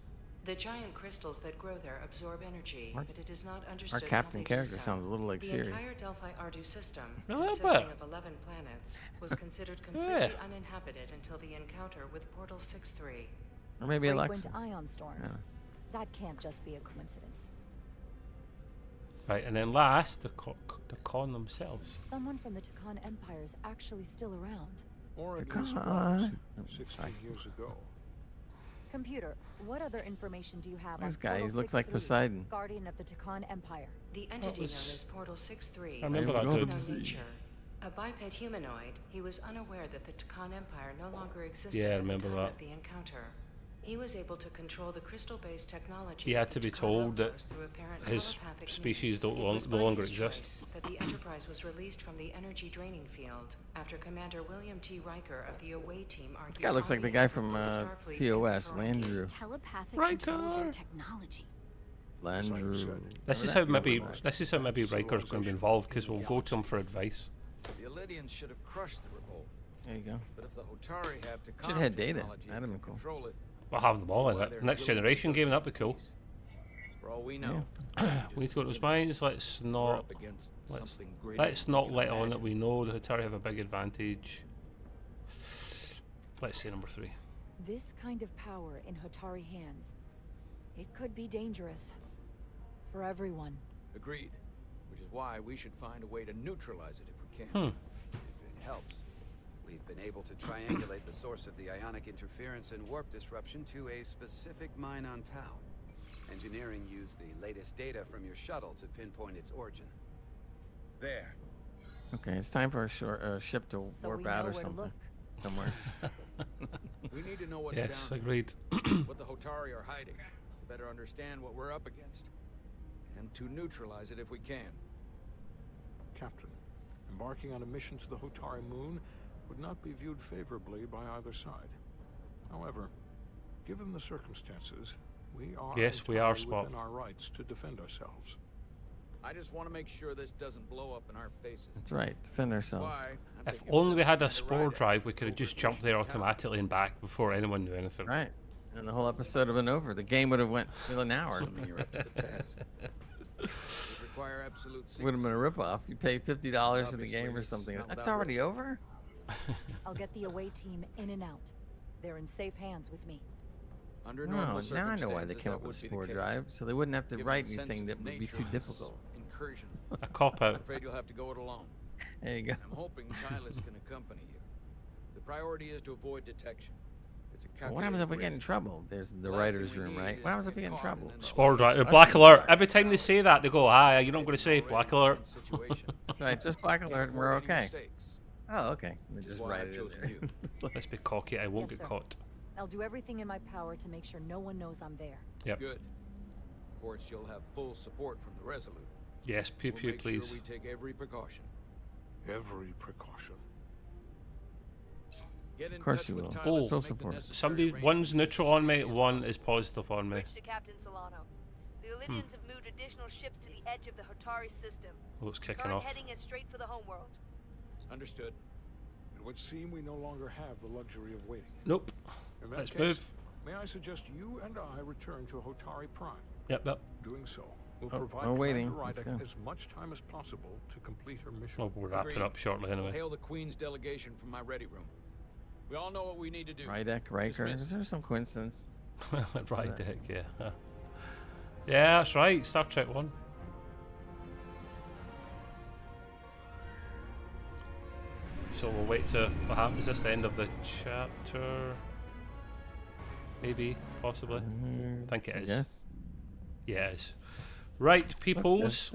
The giant crystals that grow there absorb energy, Our- but it is not Our understood how captain they do character so. sounds a little like The Siri. entire Delphi Ardu system, A little consisting bit. of 11 planets, was considered completely Yeah. uninhabited until the encounter with Portal 6-3. Or maybe Frequent Alexa. ion storms. Yeah. That can't just be a coincidence. Right, and then last, the con themselves. Someone from the Tacon Empire is actually still around. Or at Come least on. was 16 years ago. Computer, what other information do you have This on guy, Portal he looks like 6-3, Poseidon. Guardian of the Tacon Empire? The entity known was- as Portal 6-3 I remember that was of dude. unknown nature. A biped humanoid, he was unaware that the Tacon Empire no longer existed Yeah, I at the remember time that. of the encounter. He was able to control the crystal-based technology. He had of to the be Tacon told that outpost through apparent his telepathic species means. don't It was no by longer his exist. choice that the Enterprise was released from the energy draining field after Commander William T. Riker of the away team argued. This guy looks like the guy from TOS, Landrew. Telepathic Riker. control of their technology. Landrew. This is how maybe Riker's going to be involved because we'll go to him for advice. The Elydians should have crushed the revolt. There you go. But if the Hotari have to Should have data. That'd have been cool. control it, We'll have them all in it. Next generation game, that'd be cool. for all we know, We need to go to those mines. Let's we're not. up against Let's, something greater let's than we not can let on imagine. that we know the Hatari have a big advantage. Let's say number 3. This kind of power in Hotari hands, it could be dangerous. For everyone. Agreed. Which is why we should find a way to neutralize it if we can. If it helps, we've been able to triangulate the source of the ionic interference and warp disruption to a specific mine on Tau. Engineering used the latest data from your shuttle to pinpoint its origin. There. Okay, it's time for a ship to So warp we out know or where to something. look. Somewhere. We need to know what's Yes, down agreed. there, what the Hotari are hiding, to better understand what we're up against, and to neutralize it if we can. Captain, embarking on a mission to the Hotari moon would not be viewed favorably by either side. However, given the circumstances, we are Yes, we are, entirely within Spock. our rights to defend ourselves. I just want to make sure this doesn't blow up in our faces. That's right. Defend ourselves. Why? I'm If thinking of only we sending had a Commander spore Ryder drive, we could have over just to jumped there Mission Tower. automatically and back before anyone knew anything. Right. And the whole episode would have been over. The game would have went in an hour. Assuming you're up to the task. It require absolute Would have been a secrecy. ripoff. You pay $50 for the Obviously, game or it's something. not That's without already risk. over? I'll get the away team in and out. They're in safe hands with me. Under No, normal now I know why they circumstances, came that up with would be the Spore case. Drive, so they wouldn't have to Given write the anything that sensitive would be nature too of this difficult. Incursion. A cop I'm out. afraid you'll have to go it alone. There you go. I'm hoping Silas can accompany you. The priority is to avoid detection. It's a Well, what happens if we get in risk. trouble? There's the Last writer's thing we room, need right? is What happens to if we get get in caught trouble? and then Spore drive. That's Black the alert. part. Every time they say that, they go, "Ah, you're not going to say black alert." Situation. That's right. Just black alert and we're Avoid any okay. mistakes. Oh, okay. We Which is just why write I've it in chosen there. you. Let's be cocky. I won't Yes, get sir. caught. I'll do everything in my power to make sure no one knows I'm there. Yep. Good. Of course, you'll have full support from the Resolute. Yes, pew We'll pew, make please. Sure we take every precaution. Every precaution. Get in Of course touch you with will. Tyler Oh, to full make the support. necessary Somebody, arrangements one's as neutral on me, quickly as one possible. is positive on me. Bridge to Captain Solano. The Elydians have moved additional ships to the edge of the Hotari system. Oh, it's kicking Current off. heading is straight for the homeworld. Understood. It would seem we no longer have the luxury of waiting. Nope. In that Let's case, move. may I suggest you and I return to Hotari Prime? Yep, yep. Doing so We'll Oh, provide we're waiting. Commander Let's Rydek go. as much time as possible to complete her mission. Well, we'll wrap it up shortly We'll anyway. hail the Queen's delegation from my ready room. We all know what we need to do. Rydek, Riker. Dismissed. Is there some coincidence? Rydek, yeah. Yeah, that's right. Star Trek 1. So we'll wait to what happens. Is this the end of the chapter? Maybe, possibly. I think it is. Yes. Yeah, it is. Right, peoples.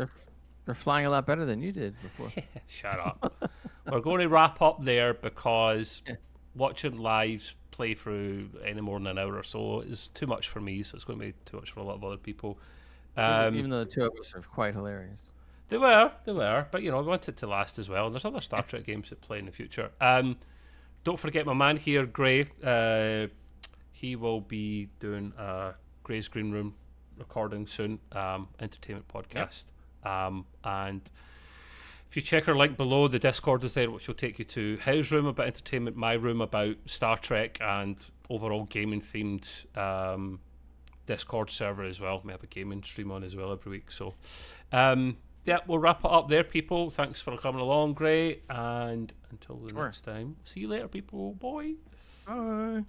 They're flying a lot better than you did before. Shut up. We're going to wrap up there because watching live playthrough any more than an hour or so is too much for me, so it's going to be too much for a lot of other people. Even though the two of us are quite hilarious. They were, but you know, I want it to last as well. And there's other Star Trek games that play in the future. Don't forget my man here, Gray. He will be doing Gray's Green Room recording soon, entertainment podcast. Yep. And if you check our link below, the Discord is there, which will take you to his room about entertainment, my room about Star Trek and overall gaming themed Discord server as well. We have a gaming stream on as well every week. So, yeah, we'll wrap it up there, people. Thanks for coming along, Gray. And until the next time, see you later, people. Bye. Bye.